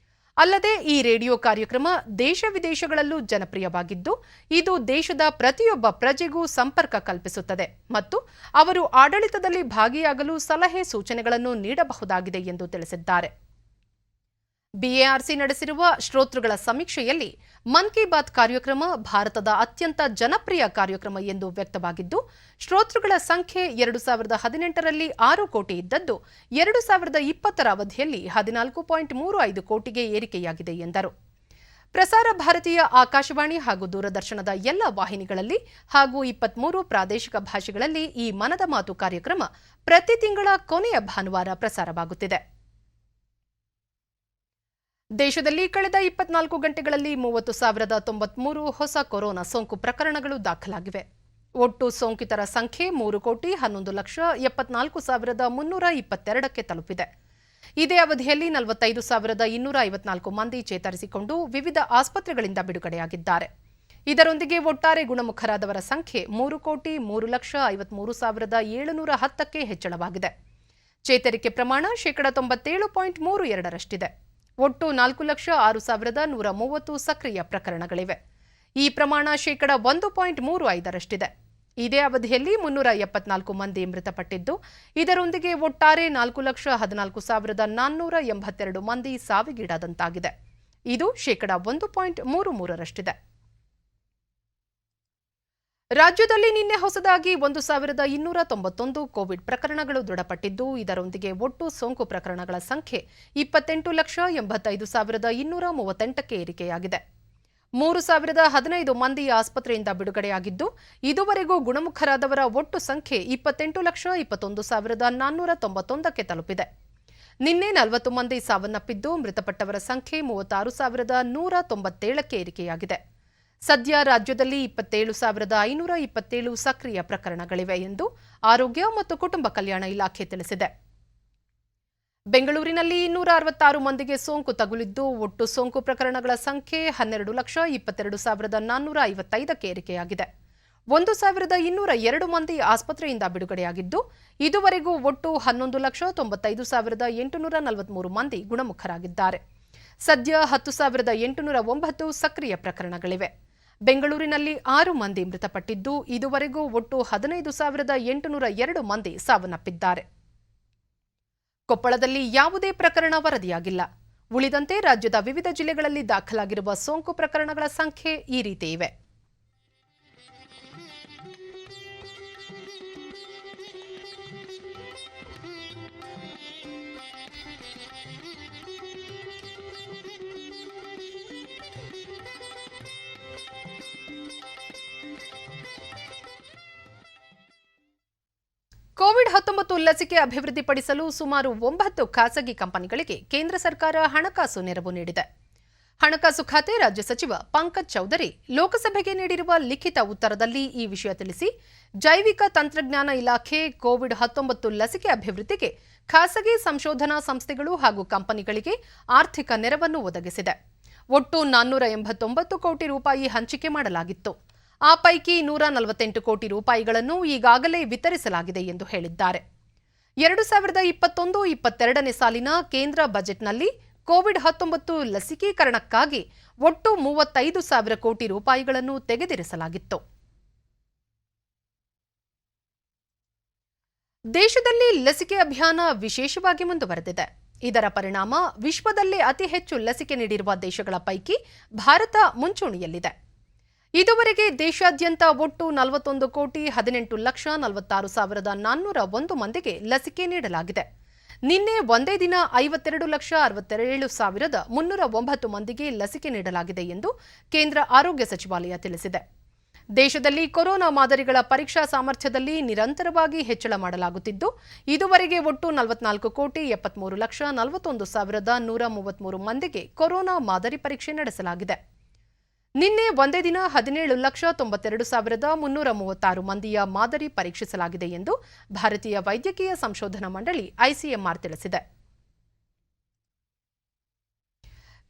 ಅಲ್ಲದೆ ಈ ರೇಡಿಯೋ ಕಾರ್ಯಕ್ರಮ ದೇಶ ವಿದೇಶಗಳಲ್ಲೂ ಜನಪ್ರಿಯವಾಗಿದ್ದು, ಇದು ದೇಶದ ಪ್ರತಿಯೊಬ್ಬ ಪ್ರಜೆಗೂ ಸಂಪರ್ಕ ಕಲ್ಪಿಸುತ್ತದೆ ಮತ್ತು ಅವರು ಆಡಳಿತದಲ್ಲಿ ಭಾಗಿಯಾಗಲು ಸಲಹೆ ಸೂಚನೆಗಳನ್ನು ನೀಡಬಹುದಾಗಿದೆ ಎಂದು ತಿಳಿಸಿದ್ದಾರೆ. ಬಿಎಆರ್ಸಿ ನಡೆಸಿರುವ ಶ್ರೋತೃಗಳ ಸಮೀಕ್ಷೆಯಲ್ಲಿ ಮನ್ ಕಿ ಬಾತ್ ಕಾರ್ಯಕ್ರಮ ಭಾರತದ ಅತ್ಯಂತ ಜನಪ್ರಿಯ ಕಾರ್ಯಕ್ರಮ ಎಂದು ವ್ಯಕ್ತವಾಗಿದ್ದು, ಶ್ರೋತೃಗಳ ಸಂಖ್ಯೆ 2018ರಲ್ಲಿ 6 ಕೋಟಿ ಇದ್ದದ್ದು 2020ರ ಅವಧಿಯಲ್ಲಿ 14.35 ಕೋಟಿಗೆ ಏರಿಕೆಯಾಗಿದೆ ಎಂದರು. ಪ್ರಸಾರ ಭಾರತೀಯ ಆಕಾಶವಾಣಿ ಹಾಗೂ ದೂರದರ್ಶನದ ಎಲ್ಲ ವಾಹಿನಿಗಳಲ್ಲಿ ಹಾಗೂ 23 ಪ್ರಾದೇಶಿಕ ಭಾಷೆಗಳಲ್ಲಿ ಈ ಮನದ ಮಾತು ಕಾರ್ಯಕ್ರಮ ಪ್ರತಿ ತಿಂಗಳ ಕೊನೆಯ ಭಾನುವಾರ ಪ್ರಸಾರವಾಗುತ್ತಿದೆ. ದೇಶದಲ್ಲಿ ಕಳೆದ 24 ಗಂಟೆಗಳಲ್ಲಿ 30,093 ಹೊಸ ಕೊರೋನಾ ಸೋಂಕು ಪ್ರಕರಣಗಳು ದಾಖಲಾಗಿವೆ. ಒಟ್ಟು ಸೋಂಕಿತರ ಸಂಖ್ಯೆ 3,74,74,322ಕ್ಕೆ ತಲುಪಿದೆ. ಇದೇ ಅವಧಿಯಲ್ಲಿ 45,254 ಮಂದಿ ಚೇತರಿಸಿಕೊಂಡು ವಿವಿಧ ಆಸ್ಪತ್ರೆಗಳಿಂದ ಬಿಡುಗಡೆಯಾಗಿದ್ದಾರೆ. ಇದರೊಂದಿಗೆ ಒಟ್ಟಾರೆ ಗುಣಮುಖರಾದವರ ಸಂಖ್ಯೆ 3,53,53,710ಕ್ಕೆ ಹೆಚ್ಚಳವಾಗಿದೆ. ಚೇತರಿಕೆ ಪ್ರಮಾಣ 97.32%ರಷ್ಟಿದೆ. ಒಟ್ಟು 4,06,130 ಸಕ್ರಿಯ ಪ್ರಕರಣಗಳಿವೆ. ಈ ಪ್ರಮಾಣ 1.35%ರಷ್ಟಿದೆ. ಇದೇ ಅವಧಿಯಲ್ಲಿ 374 ಮಂದಿ ಮೃತಪಟ್ಟಿದ್ದು, ಇದರೊಂದಿಗೆ ಒಟ್ಟಾರೆ 4,14,482 ಮಂದಿ ಸಾವಿಗೀಡಾದಂತಾಗಿದೆ. ಇದು 1.33%ರಷ್ಟಿದೆ. ರಾಜ್ಯದಲ್ಲಿ ನಿನ್ನೆ ಹೊಸದಾಗಿ 1291 ಕೋವಿಡ್ ಪ್ರಕರಣಗಳು ದೃಢಪಟ್ಟಿದ್ದು, ಇದರೊಂದಿಗೆ ಒಟ್ಟು ಸೋಂಕು ಪ್ರಕರಣಗಳ ಸಂಖ್ಯೆ 28,85,238ಕ್ಕೆ ಏರಿಕೆಯಾಗಿದೆ. 3,015 ಮಂದಿ ಆಸ್ಪತ್ರೆಯಿಂದ ಬಿಡುಗಡೆಯಾಗಿದ್ದು, ಇದುವರೆಗೂ ಗುಣಮುಖರಾದವರ ಒಟ್ಟು ಸಂಖ್ಯೆ 28,21,491ಕ್ಕೆ ತಲುಪಿದೆ. ನಿನ್ನೆ 40 ಮಂದಿ ಸಾವನ್ನಪ್ಪಿದ್ದು, ಮೃತಪಟ್ಟವರ ಸಂಖ್ಯೆ 36,197ಕ್ಕೆ ಏರಿಕೆಯಾಗಿದೆ. ಸದ್ಯ ರಾಜ್ಯದಲ್ಲಿ 27,527 ಸಕ್ರಿಯ ಪ್ರಕರಣಗಳಿವೆ ಎಂದು ಆರೋಗ್ಯ ಮತ್ತು ಕುಟುಂಬ ಕಲ್ಯಾಣ ಇಲಾಖೆ ತಿಳಿಸಿದೆ. ಬೆಂಗಳೂರಿನಲ್ಲಿ 266 ಮಂದಿಗೆ ಸೋಂಕು ತಗುಲಿದ್ದು, ಒಟ್ಟು ಸೋಂಕು ಪ್ರಕರಣಗಳ ಸಂಖ್ಯೆ 12,22,455ಕ್ಕೆ ಏರಿಕೆಯಾಗಿದೆ. 1,202 ಮಂದಿ ಆಸ್ಪತ್ರೆಯಿಂದ ಬಿಡುಗಡೆಯಾಗಿದ್ದು, ಇದುವರೆಗೂ ಒಟ್ಟು 11,95,843 ಮಂದಿ ಗುಣಮುಖರಾಗಿದ್ದಾರೆ. ಸದ್ಯ 10,809 ಸಕ್ರಿಯ ಪ್ರಕರಣಗಳಿವೆ. ಬೆಂಗಳೂರಿನಲ್ಲಿ 6 ಮಂದಿ ಮೃತಪಟ್ಟಿದ್ದು, ಇದುವರೆಗೂ ಒಟ್ಟು 15,802 ಮಂದಿ ಸಾವನ್ನಪ್ಪಿದ್ದಾರೆ. ಕೊಪ್ಪಳದಲ್ಲಿ ಯಾವುದೇ ಪ್ರಕರಣ ವರದಿಯಾಗಿಲ್ಲ. ಉಳಿದಂತೆ ರಾಜ್ಯದ ವಿವಿಧ ಜಿಲ್ಲೆಗಳಲ್ಲಿ ದಾಖಲಾಗಿರುವ ಸೋಂಕು ಪ್ರಕರಣಗಳ ಸಂಖ್ಯೆ ಈ ರೀತಿ ಇವೆ. ಕೋವಿಡ್-19 ಲಸಿಕೆ ಅಭಿವೃದ್ಧಿಪಡಿಸಲು ಸುಮಾರು 9 ಖಾಸಗಿ ಕಂಪನಿಗಳಿಗೆ ಕೇಂದ್ರ ಸರ್ಕಾರ ಹಣಕಾಸು ನೆರವು ನೀಡಿದೆ. ಹಣಕಾಸು ಖಾತೆ ರಾಜ್ಯ ಸಚಿವ ಪಂಕಜ್ ಚೌಧರಿ ಲೋಕಸಭೆಗೆ ನೀಡಿರುವ ಲಿಖಿತ ಉತ್ತರದಲ್ಲಿ ಈ ವಿಷಯ ತಿಳಿಸಿ, ಜೈವಿಕ ತಂತ್ರಜ್ಞಾನ ಇಲಾಖೆ ಕೋವಿಡ್-19 ಲಸಿಕೆ ಅಭಿವೃದ್ಧಿಗೆ ಖಾಸಗಿ ಸಂಶೋಧನಾ ಸಂಸ್ಥೆಗಳು ಹಾಗೂ ಕಂಪನಿಗಳಿಗೆ ಆರ್ಥಿಕ ನೆರವನ್ನು ಒದಗಿಸಿದೆ. ಒಟ್ಟು 489 ಕೋಟಿ ರೂಪಾಯಿ ಹಂಚಿಕೆ ಮಾಡಲಾಗಿತ್ತು. ಆ ಪೈಕಿ 148 ಕೋಟಿ ರೂಪಾಯಿಗಳನ್ನು ಈಗಾಗಲೇ ವಿತರಿಸಲಾಗಿದೆ ಎಂದು ಹೇಳಿದ್ದಾರೆ. 2021-22ನೇ ಸಾಲಿನ ಕೇಂದ್ರ ಬಜೆಟ್ನಲ್ಲಿ ಕೋವಿಡ್-19 ಲಸಿಕೀಕರಣಕ್ಕಾಗಿ ಒಟ್ಟು 35,000 ಕೋಟಿ ರೂಪಾಯಿಗಳನ್ನು ತೆಗೆದಿರಿಸಲಾಗಿತ್ತು. ದೇಶದಲ್ಲಿ ಲಸಿಕೆ ಅಭಿಯಾನ ವಿಶೇಷವಾಗಿ ಮುಂದುವರೆದಿದೆ. ಇದರ ಪರಿಣಾಮ ವಿಶ್ವದಲ್ಲೇ ಅತಿ ಹೆಚ್ಚು ಲಸಿಕೆ ನೀಡಿರುವ ದೇಶಗಳ ಪೈಕಿ ಭಾರತ ಮುಂಚೂಣಿಯಲ್ಲಿದೆ. ಇದುವರೆಗೆ ದೇಶಾದ್ಯಂತ ಒಟ್ಟು 41,18,46,401 ಮಂದಿಗೆ ಲಸಿಕೆ ನೀಡಲಾಗಿದೆ. ನಿನ್ನೆ ಒಂದೇ ದಿನ 52,67,309 ಮಂದಿಗೆ ಲಸಿಕೆ ನೀಡಲಾಗಿದೆ ಎಂದು ಕೇಂದ್ರ ಆರೋಗ್ಯ ಸಚಿವಾಲಯ ತಿಳಿಸಿದೆ. ದೇಶದಲ್ಲಿ ಕೊರೋನಾ ಮಾದರಿಗಳ ಪರೀಕ್ಷಾ ಸಾಮರ್ಥ್ಯದಲ್ಲಿ ನಿರಂತರವಾಗಿ ಹೆಚ್ಚಳ ಮಾಡಲಾಗುತ್ತಿದ್ದು, ಇದುವರೆಗೆ ಒಟ್ಟು 44,73,41,133 ಮಂದಿಗೆ ಕೊರೋನಾ ಮಾದರಿ ಪರೀಕ್ಷೆ ನಡೆಸಲಾಗಿದೆ. ನಿನ್ನೆ ಒಂದೇ ದಿನ 17,92,336 ಮಂದಿಯ ಮಾದರಿ ಪರೀಕ್ಷಿಸಲಾಗಿದೆ ಎಂದು ಭಾರತೀಯ ವೈದ್ಯಕೀಯ ಸಂಶೋಧನಾ ಮಂಡಳಿ ಐಸಿಎಂಆರ್ ತಿಳಿಸಿದೆ.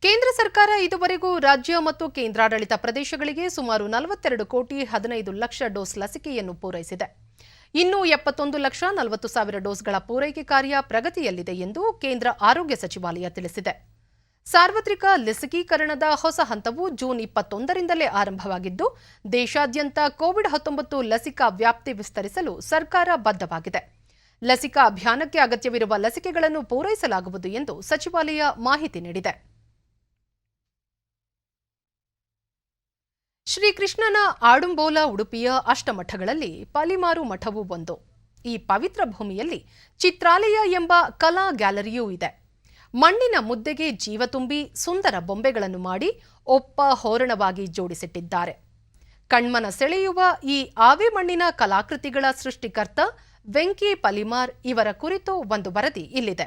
ಕೇಂದ್ರ ಸರ್ಕಾರ ಇದುವರೆಗೂ ರಾಜ್ಯ ಮತ್ತು ಕೇಂದ್ರಾಡಳಿತ ಪ್ರದೇಶಗಳಿಗೆ ಸುಮಾರು 42,15,00,000 ಡೋಸ್ ಲಸಿಕೆಯನ್ನು ಪೂರೈಸಿದೆ. ಇನ್ನು 71,40,000 ಡೋಸ್ಗಳ ಪೂರೈಕೆ ಕಾರ್ಯ ಪ್ರಗತಿಯಲ್ಲಿದೆ ಎಂದು ಕೇಂದ್ರ ಆರೋಗ್ಯ ಸಚಿವಾಲಯ ತಿಳಿಸಿದೆ. ಸಾರ್ವತ್ರಿಕ ಲಸಿಕೀಕರಣದ ಹೊಸ ಹಂತವು ಜೂನ್ 21ರಿಂದಲೇ ಆರಂಭವಾಗಿದ್ದು, ದೇಶಾದ್ಯಂತ ಕೋವಿಡ್-19 ಲಸಿಕಾ ವ್ಯಾಪ್ತಿ ವಿಸ್ತರಿಸಲು ಸರ್ಕಾರ ಬದ್ಧವಾಗಿದೆ. ಲಸಿಕಾ ಅಭಿಯಾನಕ್ಕೆ ಅಗತ್ಯವಿರುವ ಲಸಿಕೆಗಳನ್ನು ಪೂರೈಸಲಾಗುವುದು ಎಂದು ಸಚಿವಾಲಯ ಮಾಹಿತಿ ನೀಡಿದೆ. ಶ್ರೀಕೃಷ್ಣನ ಆಡುಂಬೋಲ ಉಡುಪಿಯ ಅಷ್ಟಮಠಗಳಲ್ಲಿ ಪಾಲಿಮಾರು ಮಠವೂ ಒಂದು. ಈ ಪವಿತ್ರ ಭೂಮಿಯಲ್ಲಿ ಚಿತ್ರಾಲಯ ಎಂಬ ಕಲಾ ಗ್ಯಾಲರಿಯೂ ಇದೆ. ಮಣ್ಣಿನ ಮುದ್ದೆಗೆ ಜೀವ ತುಂಬಿ ಸುಂದರ ಬೊಂಬೆಗಳನ್ನು ಮಾಡಿ ಒಪ್ಪ ಹೋರಣವಾಗಿ ಜೋಡಿಸಿಟ್ಟಿದ್ದಾರೆ. ಕಣ್ಮನ ಸೆಳೆಯುವ ಈ ಆವೆ ಮಣ್ಣಿನ ಕಲಾಕೃತಿಗಳ ಸೃಷ್ಟಿಕರ್ತ ವೆಂಕಿ ಪಲಿಮಾರ್ ಇವರ ಕುರಿತು ಒಂದು ವರದಿ ಇಲ್ಲಿದೆ.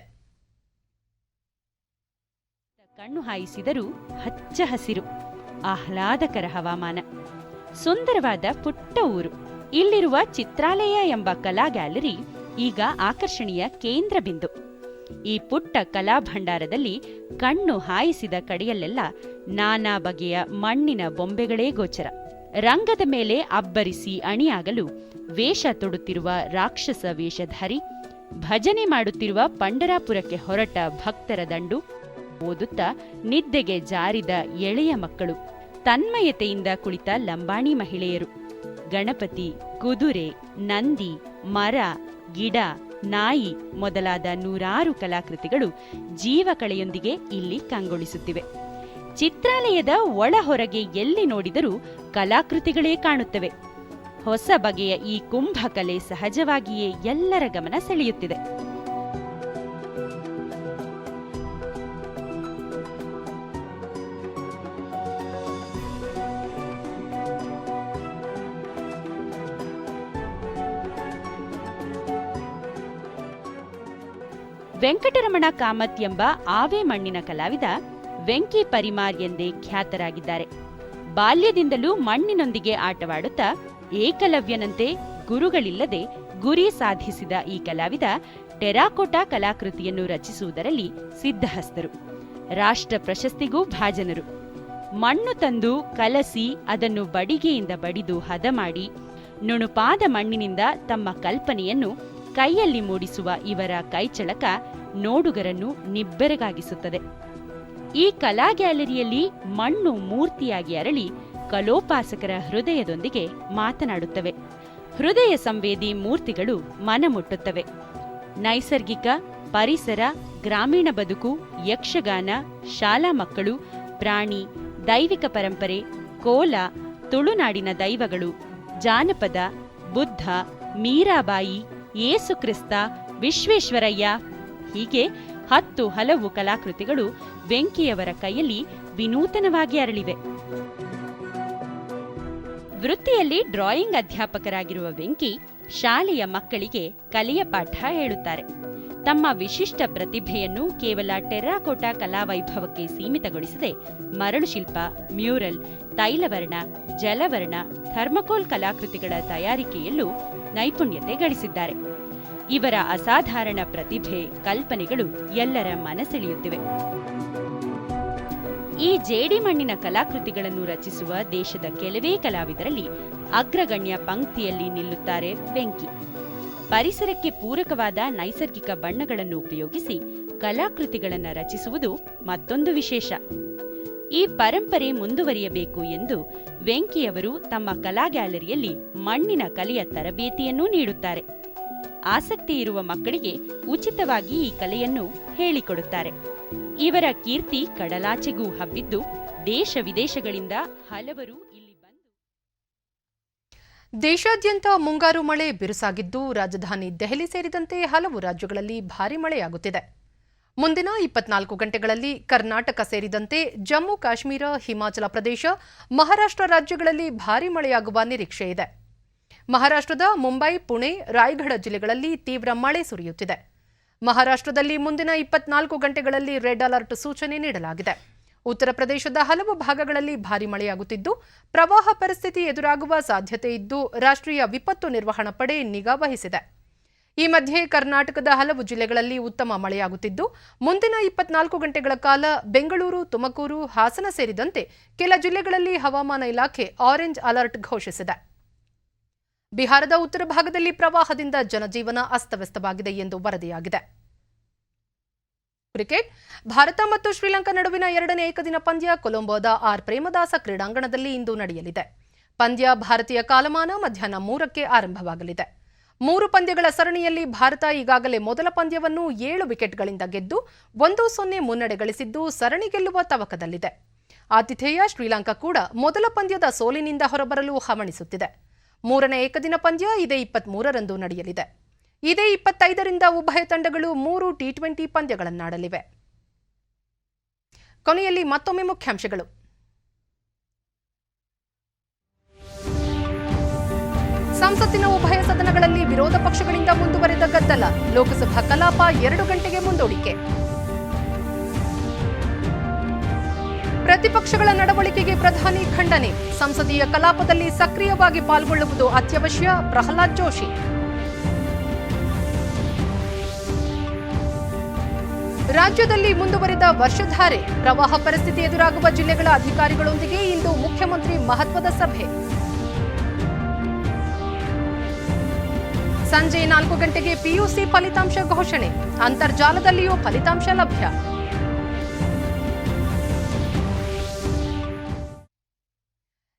ಕಣ್ಣು ಹಾಯಿಸಿದರೂ ಹಚ್ಚ ಹಸಿರು, ಆಹ್ಲಾದಕರ ಹವಾಮಾನ, ಸುಂದರವಾದ ಪುಟ್ಟ ಊರು. ಇಲ್ಲಿರುವ ಚಿತ್ರಾಲಯ ಎಂಬ ಕಲಾ ಗ್ಯಾಲರಿ ಈಗ ಆಕರ್ಷಣೆಯ ಕೇಂದ್ರ ಬಿಂದು. ಈ ಪುಟ್ಟ ಕಲಾ ಭಂಡಾರದಲ್ಲಿ ಕಣ್ಣು ಹಾಯಿಸಿದ ಕಡೆಯಲ್ಲೆಲ್ಲ ನಾನಾ ಬಗೆಯ ಮಣ್ಣಿನ ಬೊಂಬೆಗಳೇ ಗೋಚರ. ರಂಗದ ಮೇಲೆ ಅಬ್ಬರಿಸಿ ಅಣಿಯಾಗಲು ವೇಷ ತೊಡುತ್ತಿರುವ ರಾಕ್ಷಸ ವೇಷಧಾರಿ, ಭಜನೆ ಮಾಡುತ್ತಿರುವ ಪಂಡರಾಪುರಕ್ಕೆ ಹೊರಟ ಭಕ್ತರ ದಂಡು, ಓದುತ್ತಾ ನಿದ್ದೆಗೆ ಜಾರಿದ ಎಳೆಯ ಮಕ್ಕಳು, ತನ್ಮಯತೆಯಿಂದ ಕುಳಿತ ಲಂಬಾಣಿ ಮಹಿಳೆಯರು, ಗಣಪತಿ, ಕುದುರೆ, ನಂದಿ, ಮರ, ಗಿಡ, ನಾಯಿ ಮೊದಲಾದ 100 ಕಲಾಕೃತಿಗಳು ಜೀವಕಳೆಯೊಂದಿಗೆ ಇಲ್ಲಿ ಕಂಗೊಳಿಸುತ್ತಿವೆ. ಚಿತ್ರಾಲಯದ ಒಳ ಹೊರಗೆ ಎಲ್ಲಿ ನೋಡಿದರೂ ಕಲಾಕೃತಿಗಳೇ ಕಾಣುತ್ತವೆ. ಹೊಸ ಬಗೆಯ ಈ ಕುಂಭಕಲೆ ಸಹಜವಾಗಿಯೇ ಎಲ್ಲರ ಗಮನ ಸೆಳೆಯುತ್ತಿದೆ. ವೆಂಕಟರಮಣ ಕಾಮತ್ ಎಂಬ ಆವೆ ಮಣ್ಣಿನ ಕಲಾವಿದ ವೆಂಕಿ ಪರಿಮಾರ್ ಎಂದೇ ಖ್ಯಾತರಾಗಿದ್ದಾರೆ. ಬಾಲ್ಯದಿಂದಲೂ ಮಣ್ಣಿನೊಂದಿಗೆ ಆಟವಾಡುತ್ತಾ ಏಕಲವ್ಯನಂತೆ ಗುರುಗಳಿಲ್ಲದೆ ಗುರಿ ಸಾಧಿಸಿದ ಈ ಕಲಾವಿದ ಟೆರಾಕೋಟಾ ಕಲಾಕೃತಿಯನ್ನು ರಚಿಸುವುದರಲ್ಲಿ ಸಿದ್ಧಹಸ್ತರು. ರಾಷ್ಟ್ರ ಪ್ರಶಸ್ತಿಗೂ ಭಾಜನರು. ಮಣ್ಣು ತಂದು ಕಲಸಿ ಅದನ್ನು ಬಡಿಗೆಯಿಂದ ಬಡಿದು ಹದ ಮಾಡಿ ನುಣುಪಾದ ಮಣ್ಣಿನಿಂದ ತಮ್ಮ ಕಲ್ಪನೆಯನ್ನು ಕೈಯಲ್ಲಿ ಮೂಡಿಸುವ ಇವರ ಕೈಚಳಕ ನೋಡುಗರನ್ನು ನಿಬ್ಬೆರಗಾಗಿಸುತ್ತದೆ. ಈ ಕಲಾ ಗ್ಯಾಲರಿಯಲ್ಲಿ ಮಣ್ಣು ಮೂರ್ತಿಯಾಗಿ ಅರಳಿ ಕಲೋಪಾಸಕರ ಹೃದಯದೊಂದಿಗೆ ಮಾತನಾಡುತ್ತವೆ. ಹೃದಯ ಸಂವೇದಿ ಮೂರ್ತಿಗಳು ಮನಮುಟ್ಟುತ್ತವೆ. ನೈಸರ್ಗಿಕ, ಪರಿಸರ, ಗ್ರಾಮೀಣ ಬದುಕು, ಯಕ್ಷಗಾನ, ಶಾಲಾ ಮಕ್ಕಳು, ಪ್ರಾಣಿ, ದೈವಿಕ ಪರಂಪರೆ, ಕೋಲ, ತುಳುನಾಡಿನ ದೈವಗಳು, ಜಾನಪದ, ಬುದ್ಧ, ಮೀರಾಬಾಯಿ, ಯೇಸು ಕ್ರಿಸ್ತ, ವಿಶ್ವೇಶ್ವರಯ್ಯ ಹೀಗೆ 10 ಹಲವು ಕಲಾಕೃತಿಗಳು ವೆಂಕಿಯವರ ಕೈಯಲ್ಲಿ ವಿನೂತನವಾಗಿ ಅರಳಿವೆ. ವೃತ್ತಿಯಲ್ಲಿ ಡ್ರಾಯಿಂಗ್ ಅಧ್ಯಾಪಕರಾಗಿರುವ ವೆಂಕಿ ಶಾಲೆಯ ಮಕ್ಕಳಿಗೆ ಕಲೆಯ ಪಾಠ ಹೇಳುತ್ತಾರೆ. ತಮ್ಮ ವಿಶಿಷ್ಟ ಪ್ರತಿಭೆಯನ್ನು ಕೇವಲ ಟೆರ್ರಾಕೋಟಾ ಕಲಾವೈಭವಕ್ಕೆ ಸೀಮಿತಗೊಳಿಸದೆ ಮರಳು ಶಿಲ್ಪ, ಮ್ಯೂರಲ್, ತೈಲವರ್ಣ, ಜಲವರ್ಣ, ಥರ್ಮಕೋಲ್ ಕಲಾಕೃತಿಗಳ ತಯಾರಿಕೆಯಲ್ಲೂ ನೈಪುಣ್ಯತೆ ಗಳಿಸಿದ್ದಾರೆ. ಇವರ ಅಸಾಧಾರಣ ಪ್ರತಿಭೆ, ಕಲ್ಪನೆಗಳು ಎಲ್ಲರ ಮನಸೆಳೆಯುತ್ತಿವೆ. ಈ ಜೇಡಿ ಮಣ್ಣಿನ ಕಲಾಕೃತಿಗಳನ್ನು ರಚಿಸುವ ದೇಶದ ಕೆಲವೇ ಕಲಾವಿದರಲ್ಲಿ ಅಗ್ರಗಣ್ಯ ಪಂಕ್ತಿಯಲ್ಲಿ ನಿಲ್ಲುತ್ತಾರೆ ವೆಂಕಿ. ಪರಿಸರಕ್ಕೆ ಪೂರಕವಾದ ನೈಸರ್ಗಿಕ ಬಣ್ಣಗಳನ್ನು ಉಪಯೋಗಿಸಿ ಕಲಾಕೃತಿಗಳನ್ನು ರಚಿಸುವುದು ಮತ್ತೊಂದು ವಿಶೇಷ. ಈ ಪರಂಪರೆ ಮುಂದುವರಿಯಬೇಕು ಎಂದು ವೆಂಕಿಯವರು ತಮ್ಮ ಕಲಾ ಗ್ಯಾಲರಿಯಲ್ಲಿ ಮಣ್ಣಿನ ಕಲೆಯ ತರಬೇತಿಯನ್ನೂ ನೀಡುತ್ತಾರೆ. ಆಸಕ್ತಿ ಇರುವ ಮಕ್ಕಳಿಗೆ ಉಚಿತವಾಗಿ ಈ ಕಲೆಯನ್ನು ಹೇಳಿಕೊಡುತ್ತಾರೆ. ಇವರ ಕೀರ್ತಿ ಕಡಲಾಚೆಗೂ ಹಬ್ಬಿದ್ದು ದೇಶ ವಿದೇಶಗಳಿಂದ ಹಲವರು ಇಲ್ಲಿ ಬಂದು. ದೇಶಾದ್ಯಂತ ಮುಂಗಾರು ಮಳೆ ಬಿರುಸಾಗಿದ್ದು ರಾಜಧಾನಿ ದೆಹಲಿ ಸೇರಿದಂತೆ ಹಲವು ರಾಜ್ಯಗಳಲ್ಲಿ ಭಾರೀ ಮಳೆಯಾಗುತ್ತಿದೆ. ಮುಂದಿನ 24 ಗಂಟೆಗಳಲ್ಲಿ ಕರ್ನಾಟಕ ಸೇರಿದಂತೆ ಜಮ್ಮು ಕಾಶ್ಮೀರ, ಹಿಮಾಚಲ ಪ್ರದೇಶ, ಮಹಾರಾಷ್ಟ್ರ ರಾಜ್ಯಗಳಲ್ಲಿ ಭಾರೀ ಮಳೆಯಾಗುವ ನಿರೀಕ್ಷೆ ಇದೆ. ಮಹಾರಾಷ್ಟ್ರದ ಮುಂಬೈ, ಪುಣೆ, ರಾಯಗಢ ಜಿಲ್ಲೆಗಳಲ್ಲಿ ತೀವ್ರ ಮಳೆ ಸುರಿಯುತ್ತಿದೆ. ಮಹಾರಾಷ್ಟ್ರದಲ್ಲಿ ಮುಂದಿನ 24 ಗಂಟೆಗಳಲ್ಲಿ ರೆಡ್ ಅಲರ್ಟ್ ಸೂಚನೆ ನೀಡಲಾಗಿದೆ. ಉತ್ತರ ಪ್ರದೇಶದ ಹಲವು ಭಾಗಗಳಲ್ಲಿ ಭಾರೀ ಮಳೆಯಾಗುತ್ತಿದ್ದು ಪ್ರವಾಹ ಪರಿಸ್ಥಿತಿ ಎದುರಾಗುವ ಸಾಧ್ಯತೆ ಇದ್ದು ರಾಷ್ಟ್ರೀಯ ವಿಪತ್ತು ನಿರ್ವಹಣಾ ಪಡೆ ನಿಗಾ ವಹಿಸಿದೆ. ಈ ಮಧ್ಯೆ ಕರ್ನಾಟಕದ ಹಲವು ಜಿಲ್ಲೆಗಳಲ್ಲಿ ಉತ್ತಮ ಮಳೆಯಾಗುತ್ತಿದ್ದು ಮುಂದಿನ 24 ಗಂಟೆಗಳ ಕಾಲ ಬೆಂಗಳೂರು, ತುಮಕೂರು, ಹಾಸನ ಸೇರಿದಂತೆ ಕೆಲ ಜಿಲ್ಲೆಗಳಲ್ಲಿ ಹವಾಮಾನ ಇಲಾಖೆ ಆರೆಂಜ್ ಅಲರ್ಟ್ ಘೋಷಿಸಿದೆ. ಬಿಹಾರದ ಉತ್ತರ ಭಾಗದಲ್ಲಿ ಪ್ರವಾಹದಿಂದ ಜನಜೀವನ ಅಸ್ತವ್ಯಸ್ತವಾಗಿದೆ ಎಂದು ವರದಿಯಾಗಿದೆ. ಕ್ರಿಕೆಟ್. ಭಾರತ ಮತ್ತು ಶ್ರೀಲಂಕಾ ನಡುವಿನ 2ನೇ ಏಕದಿನ ಪಂದ್ಯ ಕೊಲಂಬೋದ ಆರ್ ಪ್ರೇಮದಾಸ ಕ್ರೀಡಾಂಗಣದಲ್ಲಿ ಇಂದು ನಡೆಯಲಿದೆ. ಪಂದ್ಯ ಭಾರತೀಯ ಕಾಲಮಾನ ಮಧ್ಯಾಹ್ನ 3ಕ್ಕೆ ಆರಂಭವಾಗಲಿದೆ. 3 ಪಂದ್ಯಗಳ ಸರಣಿಯಲ್ಲಿ ಭಾರತ ಈಗಾಗಲೇ ಮೊದಲ ಪಂದ್ಯವನ್ನು 7 ವಿಕೆಟ್ಗಳಿಂದ ಗೆದ್ದು 1-0 ಮುನ್ನಡೆ ಗಳಿಸಿದ್ದು ಸರಣಿ ಗೆಲ್ಲುವ ತವಕದಲ್ಲಿದೆ. ಆತಿಥೇಯ ಶ್ರೀಲಂಕಾ ಕೂಡ ಮೊದಲ ಪಂದ್ಯದ ಸೋಲಿನಿಂದ ಹೊರಬರಲು ಹವಣಿಸುತ್ತಿದೆ. 3ನೇ ಏಕದಿನ ಪಂದ್ಯ ಇದೇ 23ರಂದು ನಡೆಯಲಿದೆ. ಇದೇ 25ರಿಂದ ಉಭಯ ತಂಡಗಳು 3 ಟಿ20 ಪಂದ್ಯಗಳನ್ನಾಡಲಿವೆ. ಕೊನೆಯಲ್ಲಿ ಮತ್ತೊಮ್ಮೆ ಮುಖ್ಯಾಂಶಗಳು. ಸಂಸತ್ತಿನ ಉಭಯ ಸದನಗಳಲ್ಲಿ ವಿರೋಧ ಪಕ್ಷಗಳಿಂದ ಮುಂದುವರೆದ ಗದ್ದಲ. ಲೋಕಸಭಾ ಕಲಾಪ 2 ಗಂಟೆಗೆ ಮುಂದೂಡಿಕೆ. ಪ್ರತಿಪಕ್ಷಗಳ ನಡವಳಿಕೆಗೆ ಪ್ರಧಾನಿ ಖಂಡನೆ. ಸಂಸದೀಯ ಕಲಾಪದಲ್ಲಿ ಸಕ್ರಿಯವಾಗಿ ಪಾಲ್ಗೊಳ್ಳುವುದು ಅತ್ಯವಶ್ಯ. ಪ್ರಹ್ಲಾದ್ ಜೋಶಿ. ರಾಜ್ಯದಲ್ಲಿ ಮುಂದುವರೆದ ವರ್ಷಧಾರೆ. ಪ್ರವಾಹ ಪರಿಸ್ಥಿತಿ ಎದುರಾಗುವ ಜಿಲ್ಲೆಗಳ ಅಧಿಕಾರಿಗಳೊಂದಿಗೆ ಇಂದು ಮುಖ್ಯಮಂತ್ರಿ ಮಹತ್ವದ ಸಭೆ. ಸಂಜೆ 4 ಗಂಟೆಗೆ ಪಿಯುಸಿ ಫಲಿತಾಂಶ ಘೋಷಣೆ. ಅಂತರ್ಜಾಲದಲ್ಲಿಯೂ ಫಲಿತಾಂಶ ಲಭ್ಯ.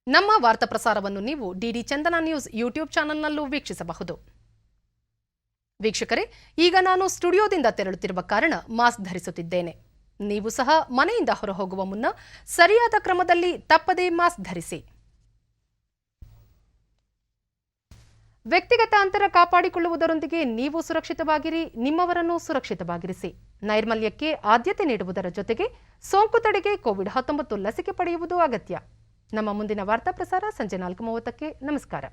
ನಮ್ಮ ವಾರ್ತಾ ಪ್ರಸಾರವನ್ನು ನೀವು ಡಿಡಿ ಚಂದನ ನ್ಯೂಸ್ ಯೂಟ್ಯೂಬ್ ಚಾನೆಲ್ನಲ್ಲೂ ವೀಕ್ಷಿಸಬಹುದು. ವೀಕ್ಷಕರೇ, ಈಗ ನಾನು ಸ್ಟುಡಿಯೋದಿಂದ ತೆರಳುತ್ತಿರುವ ಕಾರಣ ಮಾಸ್ಕ್ ಧರಿಸುತ್ತಿದ್ದೇನೆ. ನೀವು ಸಹ ಮನೆಯಿಂದ ಹೊರಹೋಗುವ ಮುನ್ನ ಸರಿಯಾದ ಕ್ರಮದಲ್ಲಿ ತಪ್ಪದೇ ಮಾಸ್ಕ್ ಧರಿಸಿ. ವ್ಯಕ್ತಿಗತ ಅಂತರ ಕಾಪಾಡಿಕೊಳ್ಳುವುದರೊಂದಿಗೆ ನೀವು ಸುರಕ್ಷಿತವಾಗಿರಿ, ನಿಮ್ಮವರನ್ನು ಸುರಕ್ಷಿತವಾಗಿರಿಸಿ. ನೈರ್ಮಲ್ಯಕ್ಕೆ ಆದ್ಯತೆ ನೀಡುವುದರ ಜೊತೆಗೆ ಸೋಂಕು ತಡೆಗೆ ಕೋವಿಡ್-19 ಲಸಿಕೆ ಪಡೆಯುವುದು ಅಗತ್ಯ. ನಮ್ಮ ಮುಂದಿನ ವಾರ್ತಾ ಪ್ರಸಾರ ಸಂಜೆ 4:30ಕ್ಕೆ. ನಮಸ್ಕಾರ.